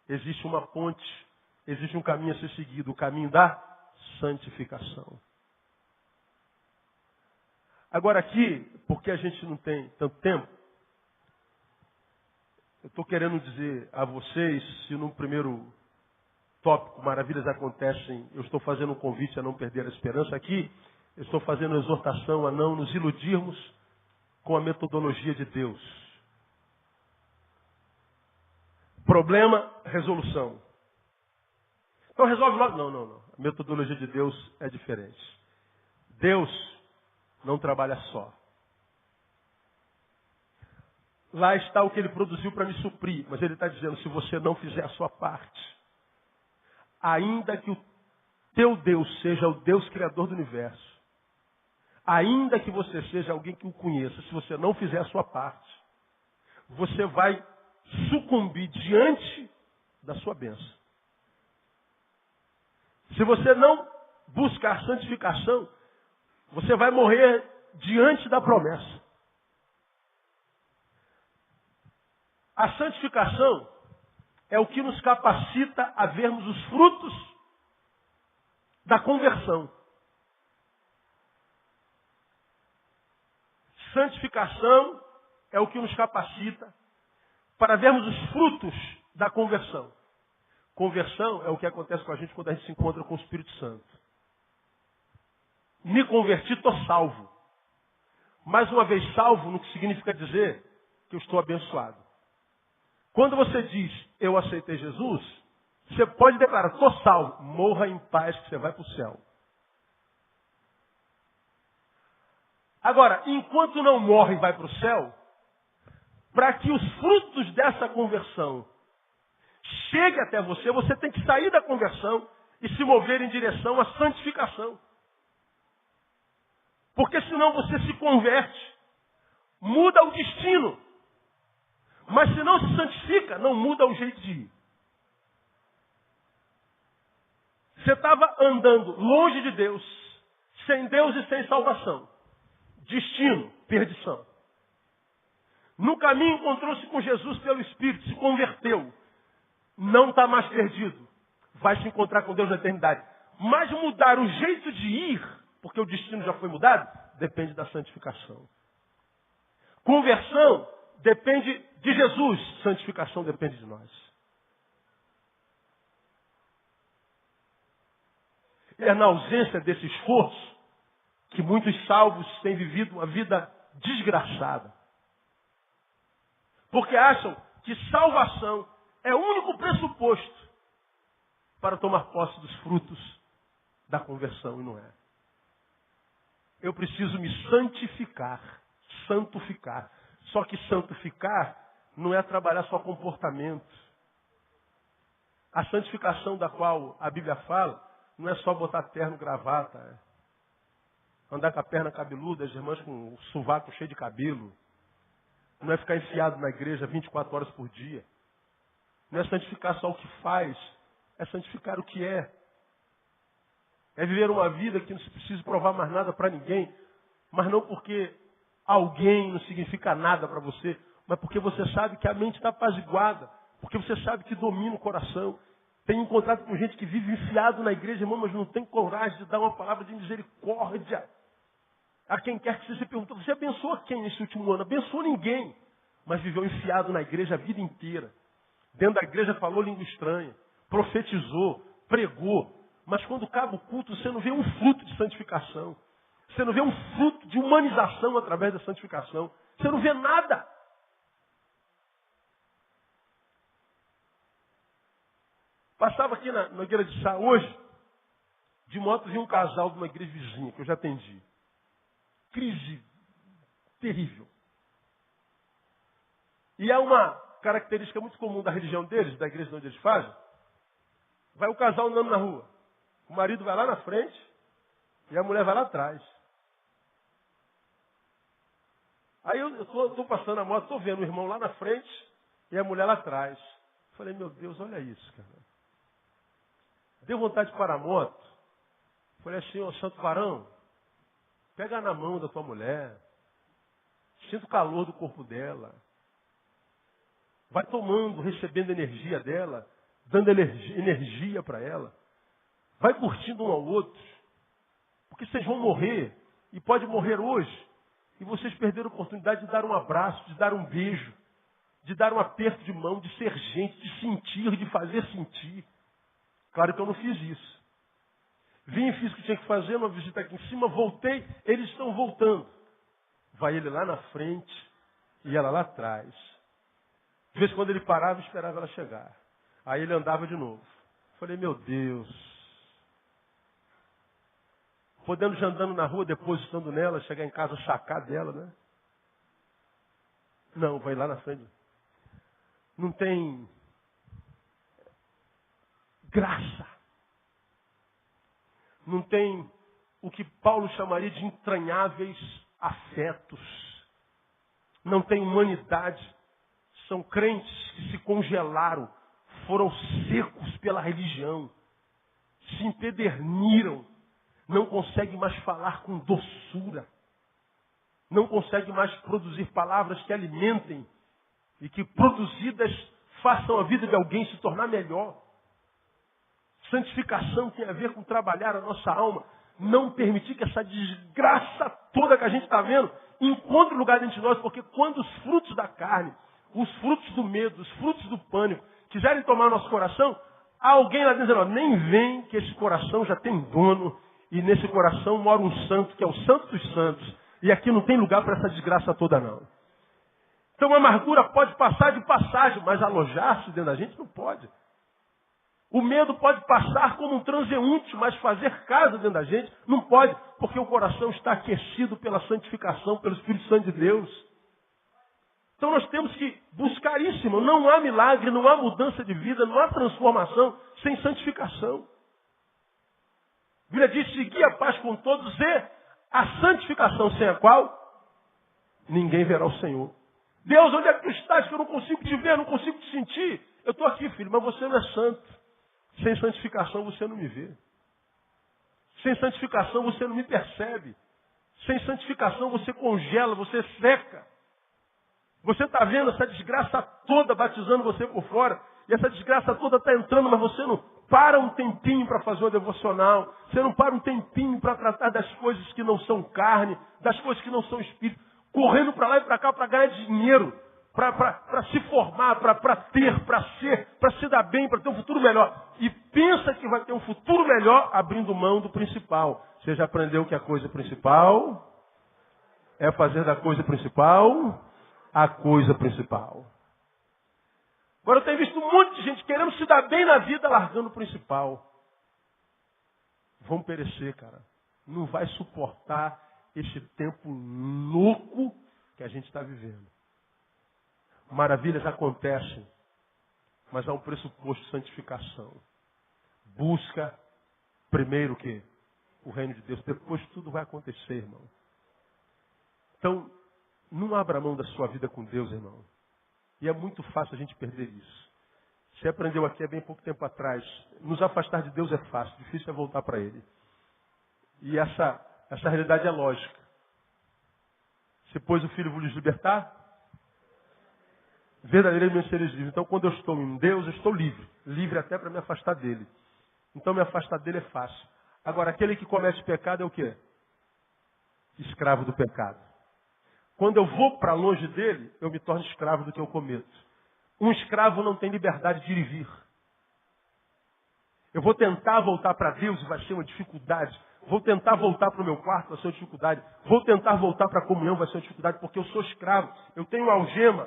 Speaker 1: existe uma ponte, existe um caminho a ser seguido, o caminho da santificação. Agora aqui, porque a gente não tem tanto tempo, eu estou querendo dizer a vocês, se no primeiro tópico, maravilhas acontecem, eu estou fazendo um convite a não perder a esperança aqui, eu estou fazendo uma exortação a não nos iludirmos com a metodologia de Deus. Problema, resolução. Então resolve logo. Não. A metodologia de Deus é diferente. Deus não trabalha só. Lá está o que Ele produziu para me suprir. Mas Ele está dizendo, se você não fizer a sua parte, ainda que o teu Deus seja o Deus Criador do universo, ainda que você seja alguém que o conheça, se você não fizer a sua parte, você vai sucumbir diante da sua bênção. Se você não buscar santificação, você vai morrer diante da promessa. A santificação é o que nos capacita a vermos os frutos da conversão. Santificação é o que nos capacita para vermos os frutos da conversão. Conversão é o que acontece com a gente quando a gente se encontra com o Espírito Santo. Me converti, estou salvo. Mais uma vez salvo, não significa dizer que eu estou abençoado. Quando você diz, eu aceitei Jesus, você pode declarar, estou salvo. Morra em paz que você vai para o céu. Agora, enquanto não morre e vai para o céu, para que os frutos dessa conversão cheguem até você, você tem que sair da conversão e se mover em direção à santificação. Porque senão você se converte, muda o destino. Mas se não se santifica, não muda o jeito de ir. Você estava andando longe de Deus, Sem Deus e sem salvação. Destino, perdição. No caminho encontrou-se com Jesus pelo Espírito, se converteu. Não está mais perdido. Vai se encontrar com Deus na eternidade. Mas mudar o jeito de ir, porque o destino já foi mudado, depende da santificação. Conversão depende de Jesus, santificação depende de nós. E é na ausência desse esforço que muitos salvos têm vivido uma vida desgraçada. Porque acham que salvação é o único pressuposto para tomar posse dos frutos da conversão, e não é. Eu preciso me santificar. Só que santificar não é trabalhar só comportamento. A santificação da qual a Bíblia fala não é só botar terno, gravata, andar com a perna cabeluda, as irmãs com o sovaco cheio de cabelo. Não é ficar enfiado na igreja 24 horas por dia. Não é santificar só o que faz, é santificar o que é. É viver uma vida que não se precisa provar mais nada para ninguém, mas não porque alguém não significa nada para você, mas porque você sabe que a mente está apaziguada, porque você sabe que domina o coração. Tenho encontrado com gente que vive enfiado na igreja, irmão, mas não tem coragem de dar uma palavra de misericórdia. A quem quer que você pergunte, você abençoa quem nesse último ano? Abençoou ninguém, mas viveu enfiado na igreja a vida inteira. Dentro da igreja falou língua estranha, profetizou, pregou, mas quando acaba o culto você não vê um fruto de santificação. Você não vê um fruto de humanização através da santificação. Você não vê nada. Passava aqui na Nogueira de Sá hoje, de moto vi um casal de uma igreja vizinha, que eu já atendi. Crise terrível. E é uma característica muito comum da religião deles, da igreja onde eles fazem. Vai o casal andando na rua. O marido vai lá na frente e a mulher vai lá atrás. Aí eu estou passando a moto, estou vendo o irmão lá na frente e a mulher lá atrás. Falei, meu Deus, olha isso, cara. Deu vontade de parar a moto. Falei assim, ô santo varão, pega na mão da tua mulher. Sinta o calor do corpo dela. Vai tomando, recebendo energia dela, dando energia para ela. Vai curtindo um ao outro. Porque vocês vão morrer, e pode morrer hoje, e vocês perderam a oportunidade de dar um abraço, de dar um beijo, de dar um aperto de mão, de ser gente, de sentir, de fazer sentir. Claro que eu não fiz isso. Vim e fiz o que tinha que fazer, uma visita aqui em cima, voltei, eles estão voltando. Vai ele lá na frente e ela lá atrás. De vez em quando ele parava e esperava ela chegar. Aí ele andava de novo. Falei, meu Deus. Podendo já andando na rua, depositando nela, chegar em casa, sacar dela, né? Não, vai lá na frente. Não tem graça. Não tem o que Paulo chamaria de entranháveis afetos. Não tem humanidade. São crentes que se congelaram, foram secos pela religião, se empederniram, não conseguem mais falar com doçura, não conseguem mais produzir palavras que alimentem e que produzidas façam a vida de alguém se tornar melhor. Santificação tem a ver com trabalhar a nossa alma, não permitir que essa desgraça toda que a gente está vendo encontre lugar dentro de nós, porque quando os frutos da carne, os frutos do medo, os frutos do pânico, quiserem tomar nosso coração, alguém lá dentro diz, nem vem que esse coração já tem dono, e nesse coração mora um santo, que é o santo dos santos, e aqui não tem lugar para essa desgraça toda não. Então a amargura pode passar de passagem, mas alojar-se dentro da gente não pode. O medo pode passar como um transeunte, mas fazer casa dentro da gente não pode, porque o coração está aquecido pela santificação, pelo Espírito Santo de Deus. Então nós temos que buscar isso, irmão. Não há milagre, não há mudança de vida, não há transformação sem santificação. A Bíblia diz, seguir a paz com todos e a santificação sem a qual ninguém verá o Senhor. Deus, onde é que tu estás que eu não consigo te ver, não consigo te sentir? Eu estou aqui, filho, mas você não é santo. Sem santificação você não me vê. Sem santificação você não me percebe. Sem santificação você congela, você seca. Você está vendo essa desgraça toda batizando você por fora. E essa desgraça toda está entrando, mas você não para um tempinho para fazer uma devocional. Você não para um tempinho para tratar das coisas que não são carne, das coisas que não são espírito. Correndo para lá e para cá para ganhar dinheiro, para se formar, para ter, para ser, para se dar bem, para ter um futuro melhor. E pensa que vai ter um futuro melhor abrindo mão do principal. Você já aprendeu que a coisa principal é fazer da coisa principal a coisa principal. Agora eu tenho visto um monte de gente querendo se dar bem na vida, largando o principal. Vão perecer, cara. Não vai suportar esse tempo louco que a gente está vivendo. Maravilhas acontecem, mas há um pressuposto de santificação. Busca primeiro o quê? O reino de Deus. Depois tudo vai acontecer, irmão. Então, não abra mão da sua vida com Deus, irmão. E é muito fácil a gente perder isso. Você aprendeu aqui há bem pouco tempo atrás. Nos afastar de Deus é fácil, difícil é voltar para Ele. E essa realidade é lógica. Se pôs o Filho vos libertar, verdadeiramente sereis livres. Então, quando eu estou em Deus, eu estou livre. Livre até para me afastar dEle. Então, me afastar dEle é fácil. Agora, aquele que comete pecado é o quê? Escravo do pecado. Quando eu vou para longe dele, eu me torno escravo do que eu cometo. Um escravo não tem liberdade de ir e vir. Eu vou tentar voltar para Deus e vai ser uma dificuldade. Vou tentar voltar para o meu quarto, vai ser uma dificuldade. Vou tentar voltar para a comunhão, vai ser uma dificuldade, porque eu sou escravo. Eu tenho uma algema,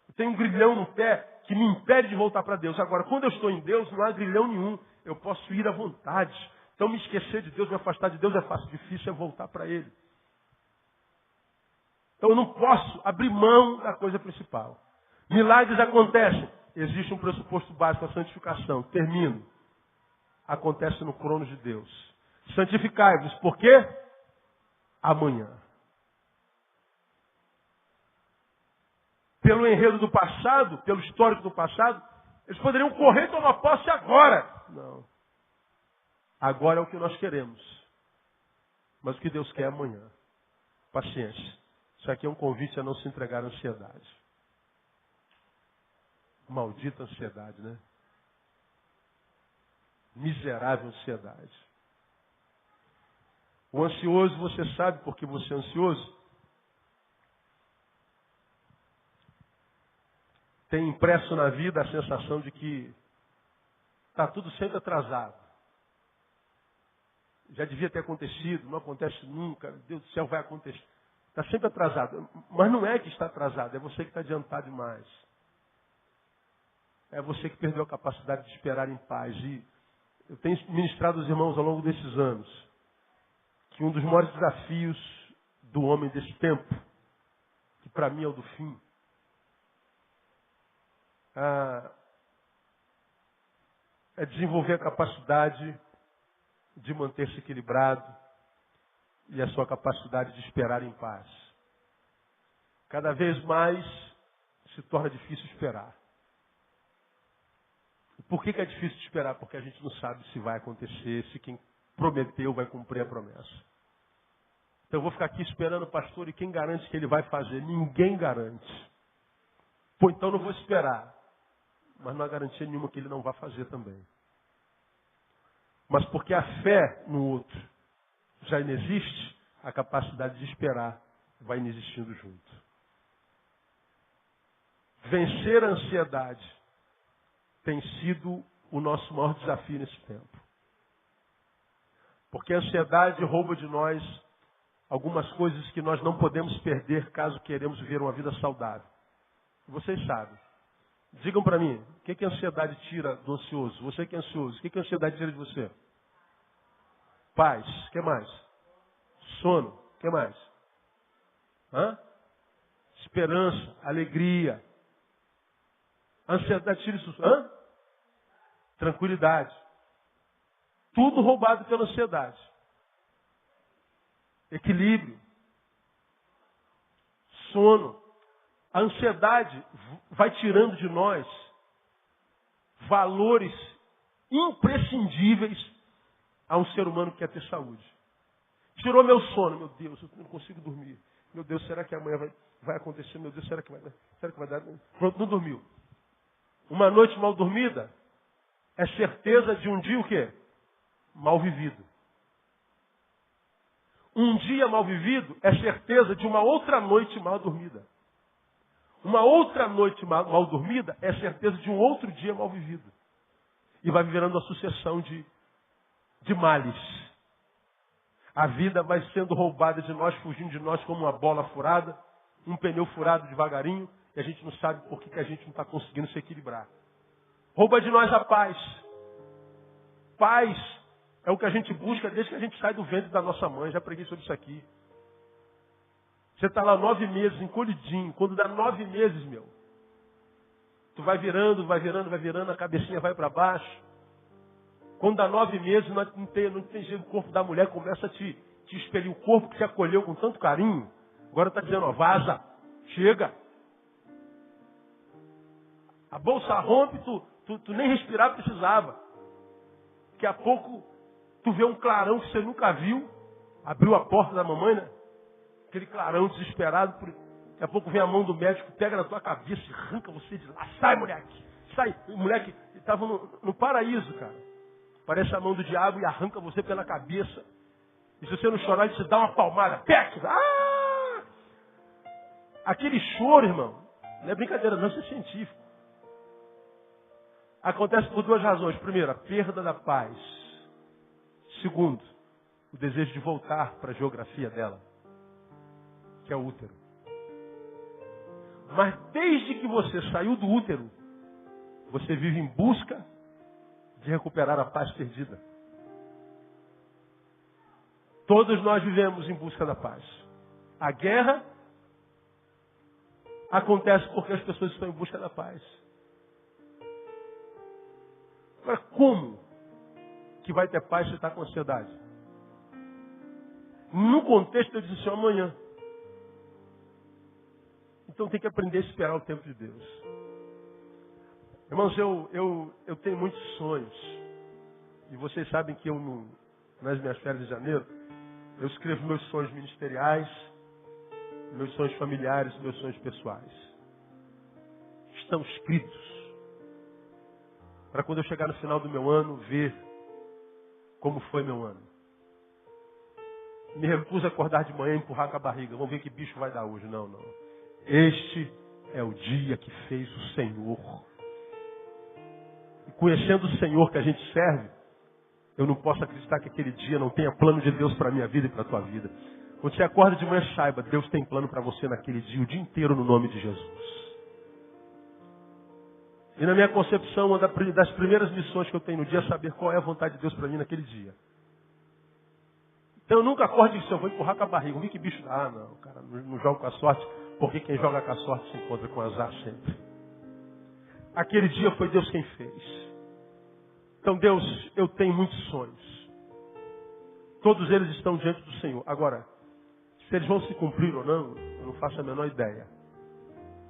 Speaker 1: eu tenho um grilhão no pé que me impede de voltar para Deus. Agora, quando eu estou em Deus, não há grilhão nenhum. Eu posso ir à vontade. Então, me esquecer de Deus, me afastar de Deus é fácil. Difícil é voltar para Ele. Então eu não posso abrir mão da coisa principal. Milagres acontecem. Existe um pressuposto básico, a santificação. Termino. Acontece no crono de Deus. Santificai-vos. Por quê? Amanhã. Pelo enredo do passado, pelo histórico do passado, eles poderiam correr e tomar posse agora. Não. Agora é o que nós queremos. Mas o que Deus quer é amanhã. Paciência. Isso aqui é um convite a não se entregar à ansiedade. Maldita ansiedade, né? Miserável ansiedade. O ansioso, você sabe por que você é ansioso? Tem impresso na vida a sensação de que está tudo sempre atrasado. Já devia ter acontecido, não acontece nunca, Deus do céu, vai acontecer. Está sempre atrasado. Mas não é que está atrasado, é você que está adiantado demais. É você que perdeu a capacidade de esperar em paz. E eu tenho ministrado aos irmãos ao longo desses anos que um dos maiores desafios do homem desse tempo, que para mim é o do fim, é desenvolver a capacidade de manter-se equilibrado, e a sua capacidade de esperar em paz. Cada vez mais se torna difícil esperar. E por que é difícil de esperar? Porque a gente não sabe se vai acontecer, se quem prometeu vai cumprir a promessa. Então eu vou ficar aqui esperando o pastor e quem garante que ele vai fazer? Ninguém garante. Pô, então não vou esperar. Mas não há garantia nenhuma que ele não vai fazer também. Mas porque a fé no outro já inexiste, a capacidade de esperar vai inexistindo junto. Vencer a ansiedade tem sido o nosso maior desafio nesse tempo. Porque a ansiedade rouba de nós algumas coisas que nós não podemos perder caso queremos viver uma vida saudável. Vocês sabem. Digam para mim, o que a ansiedade tira do ansioso? Você que é ansioso, o que a ansiedade tira de você? Paz, o que mais? Sono, o que mais? Esperança, alegria. A ansiedade tira isso. Tranquilidade. Tudo roubado pela ansiedade. Equilíbrio. Sono. A ansiedade vai tirando de nós valores imprescindíveis a um ser humano que quer ter saúde. Tirou meu sono, meu Deus, eu não consigo dormir. Meu Deus, será que amanhã vai acontecer? Meu Deus, será que vai dar? Pronto, não dormiu. Uma noite mal dormida é certeza de um dia o quê? Mal vivido. Um dia mal vivido é certeza de uma outra noite mal dormida. Uma outra noite mal dormida é certeza de um outro dia mal vivido. E vai virando uma sucessão de males. A vida vai sendo roubada de nós, fugindo de nós como uma bola furada, um pneu furado devagarinho, e a gente não sabe por que a gente não está conseguindo se equilibrar. Rouba de nós a paz. Paz é o que a gente busca desde que a gente sai do ventre da nossa mãe. Já preguei sobre isso aqui. Você está lá 9 meses, encolhidinho. Quando dá 9 meses, tu vai virando, a cabecinha vai para baixo. Quando dá 9 meses, não tem jeito, o corpo da mulher começa a te expelir. O corpo que te acolheu com tanto carinho, agora está dizendo, ó, vaza, chega. A bolsa rompe, tu nem respirar precisava. Daqui a pouco, tu vê um clarão que você nunca viu, abriu a porta da mamãe, né? Aquele clarão desesperado, daqui a pouco vem a mão do médico, pega na tua cabeça e arranca você de lá. Sai, moleque! Sai! O moleque estava no paraíso, cara. Parece a mão do diabo e arranca você pela cabeça. E se você não chorar, ele te dá uma palmada. Pec! Ah! Aquele choro, irmão, não é brincadeira, não, isso é científico. Acontece por 2 razões. Primeiro, a perda da paz. Segundo, o desejo de voltar para a geografia dela, que é o útero. Mas desde que você saiu do útero, você vive em busca de recuperar a paz perdida. Todos nós vivemos em busca da paz. A guerra acontece porque as pessoas estão em busca da paz. Agora, como que vai ter paz se está com ansiedade? No contexto, eu disse assim, amanhã. Então tem que aprender a esperar o tempo de Deus. Irmãos, eu tenho muitos sonhos. E vocês sabem que nas minhas férias de janeiro, eu escrevo meus sonhos ministeriais, meus sonhos familiares, meus sonhos pessoais. Estão escritos. Para quando eu chegar no final do meu ano, ver como foi meu ano. Me recuso a acordar de manhã e empurrar com a barriga. Vamos ver que bicho vai dar hoje. Não. Este é o dia que fez o Senhor. E conhecendo o Senhor que a gente serve, eu não posso acreditar que aquele dia não tenha plano de Deus para a minha vida e para a tua vida. Quando você acorda de manhã, saiba, Deus tem plano para você naquele dia, o dia inteiro, no nome de Jesus. E na minha concepção, uma das primeiras missões que eu tenho no dia é saber qual é a vontade de Deus para mim naquele dia. Então eu nunca acordo e digo, eu vou empurrar com a barriga. Vi que bicho. Ah, não, cara, não jogo com a sorte, porque quem joga com a sorte se encontra com azar sempre. Aquele dia foi Deus quem fez. Então, Deus, eu tenho muitos sonhos. Todos eles estão diante do Senhor. Agora, se eles vão se cumprir ou não, eu não faço a menor ideia.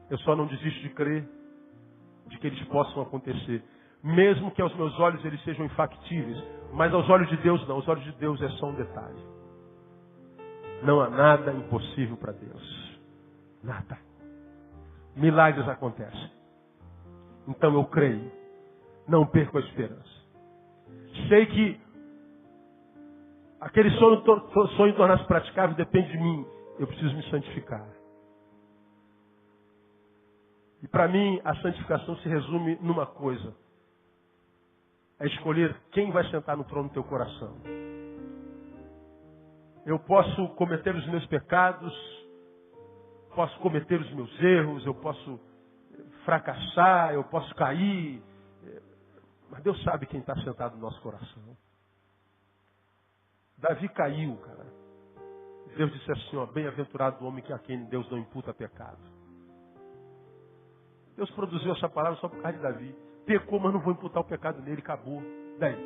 Speaker 1: Eu só não desisto de crer de que eles possam acontecer. Mesmo que aos meus olhos eles sejam infactíveis. Mas aos olhos de Deus não. Aos olhos de Deus é só um detalhe. Não há nada impossível para Deus. Nada. Milagres acontecem. Então eu creio. Não perco a esperança. Sei que aquele sonho tornar-se praticável depende de mim. Eu preciso me santificar. E para mim, a santificação se resume numa coisa. É escolher quem vai sentar no trono do teu coração. Eu posso cometer os meus pecados, posso cometer os meus erros, eu posso fracassar, eu posso cair. Mas Deus sabe quem está sentado no nosso coração. Davi caiu, cara. Deus disse assim, ó, bem-aventurado o homem que a quem Deus não imputa pecado. Deus produziu essa palavra só por causa de Davi. Pecou, mas não vou imputar o pecado nele, acabou. Daí,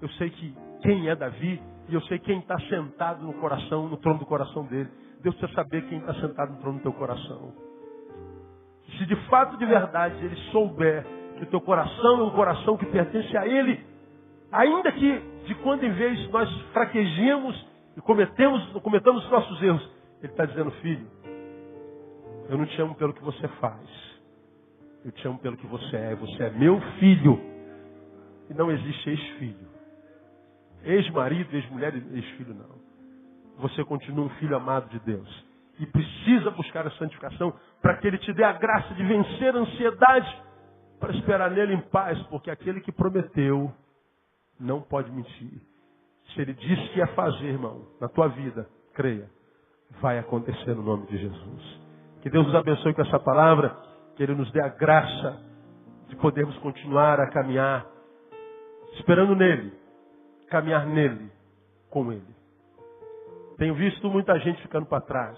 Speaker 1: eu sei que quem é Davi e eu sei quem está sentado no coração, no trono do coração dele. Deus precisa saber quem está sentado no trono do teu coração. Se de fato, de verdade, ele souber que o teu coração é um coração que pertence a ele, Ainda que de quando em vez nós fraquejemos e cometamos os nossos erros, Ele está dizendo, filho, eu não te amo pelo que você faz. Eu te amo pelo que você é. Você é meu filho. E não existe ex-filho. Ex-marido, ex-mulher, ex-filho não. Você continua um filho amado de Deus. E precisa buscar a santificação para que Ele te dê a graça de vencer a ansiedade para esperar nele em paz. Porque aquele que prometeu não pode mentir. Se Ele disse que ia fazer, irmão, na tua vida, creia, vai acontecer no nome de Jesus. Que Deus nos abençoe com essa palavra, que Ele nos dê a graça de podermos continuar a caminhar, esperando nele, caminhar nele, com Ele. Tenho visto muita gente ficando para trás.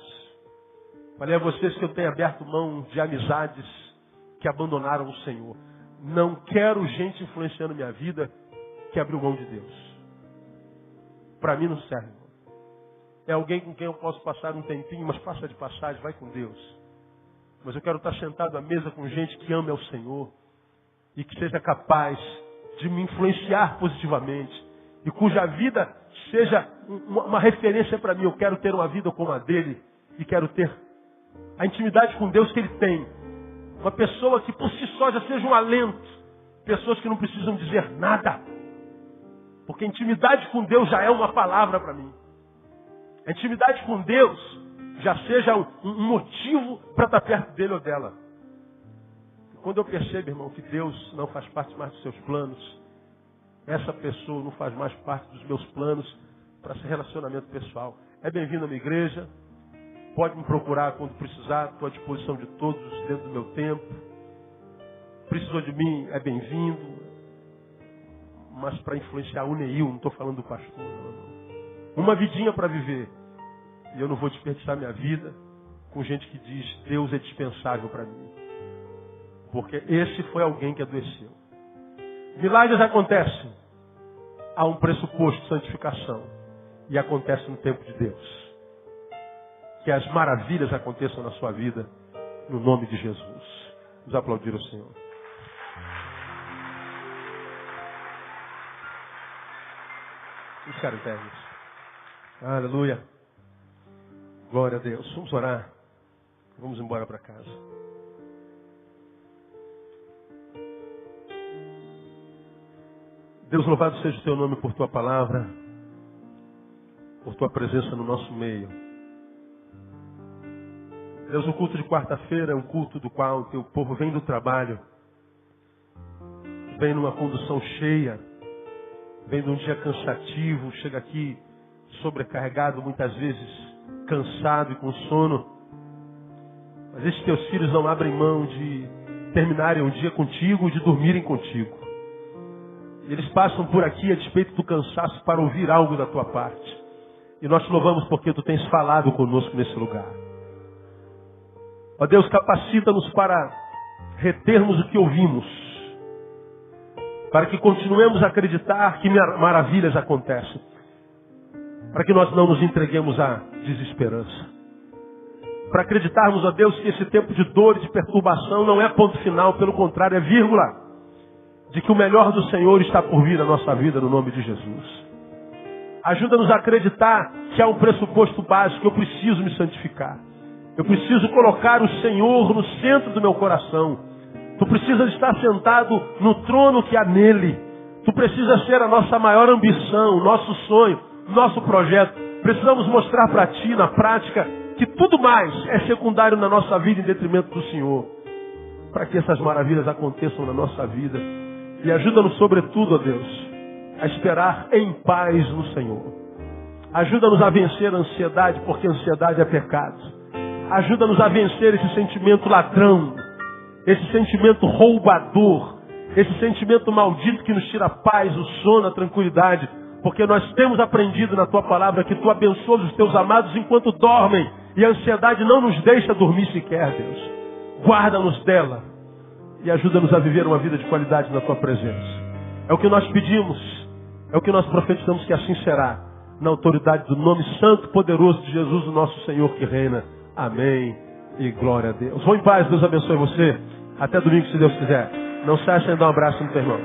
Speaker 1: Falei a vocês que eu tenho aberto mão de amizades que abandonaram o Senhor. Não quero gente influenciando minha vida que abriu mão de Deus. Para mim não serve. É alguém com quem eu posso passar um tempinho, mas passa de passagem, vai com Deus. Mas eu quero estar sentado à mesa com gente que ame ao Senhor e que seja capaz de me influenciar positivamente e cuja vida seja uma referência para mim. Eu quero ter uma vida como a dele e quero ter a intimidade com Deus que ele tem. Uma pessoa que por si só já seja um alento. Pessoas que não precisam dizer nada. Porque a intimidade com Deus já é uma palavra para mim. A intimidade com Deus já seja um motivo para estar perto dele ou dela. Quando eu percebo, irmão, que Deus não faz parte mais dos seus planos, essa pessoa não faz mais parte dos meus planos para esse relacionamento pessoal. É bem-vindo à minha igreja. Pode me procurar quando precisar. Estou à disposição de todos dentro do meu tempo. Precisou de mim, é bem-vindo. Mas para influenciar o Neil, não estou falando do pastor. Não. Uma vidinha para viver. E eu não vou desperdiçar minha vida com gente que diz Deus é dispensável para mim. Porque esse foi alguém que adoeceu. Milagres acontecem. Há um pressuposto de santificação. E acontece no tempo de Deus. Que as maravilhas aconteçam na sua vida. No nome de Jesus. Vamos aplaudir o Senhor. Vamos ficar em pé. Aleluia. Glória a Deus. Vamos orar. Vamos embora para casa. Deus, louvado seja o teu nome por tua palavra, por tua presença no nosso meio. Deus, o culto de quarta-feira é um culto do qual o teu povo vem do trabalho, vem numa condução cheia, vem de um dia cansativo, chega aqui sobrecarregado, muitas vezes cansado e com sono. Mas esses teus filhos não abrem mão de terminarem um dia contigo e de dormirem contigo. Eles passam por aqui a despeito do cansaço para ouvir algo da tua parte. E nós te louvamos porque tu tens falado conosco nesse lugar. Ó Deus, capacita-nos para retermos o que ouvimos. Para que continuemos a acreditar que maravilhas acontecem. Para que nós não nos entreguemos à desesperança. Para acreditarmos, ó Deus, que esse tempo de dor e de perturbação não é ponto final, pelo contrário, é vírgula. De que o melhor do Senhor está por vir na nossa vida, no nome de Jesus. Ajuda-nos a acreditar que há um pressuposto básico, eu preciso me santificar. Eu preciso colocar o Senhor no centro do meu coração. Tu precisas estar sentado no trono que há nele. Tu precisas ser a nossa maior ambição, o nosso sonho, o nosso projeto. Precisamos mostrar para ti, na prática, que tudo mais é secundário na nossa vida em detrimento do Senhor. Para que essas maravilhas aconteçam na nossa vida. E ajuda-nos, sobretudo, ó Deus, a esperar em paz no Senhor. Ajuda-nos a vencer a ansiedade, porque a ansiedade é pecado. Ajuda-nos a vencer esse sentimento ladrão, esse sentimento roubador, esse sentimento maldito que nos tira a paz, o sono, a tranquilidade. Porque nós temos aprendido na tua palavra que tu abençoas os teus amados enquanto dormem. E a ansiedade não nos deixa dormir sequer, Deus. Guarda-nos dela. E ajuda-nos a viver uma vida de qualidade na tua presença. É o que nós pedimos. É o que nós profetizamos que assim será. Na autoridade do nome santo e poderoso de Jesus, o nosso Senhor que reina. Amém. E glória a Deus. Vão em paz. Deus abençoe você. Até domingo, se Deus quiser. Não saia sem dar um abraço no teu irmão.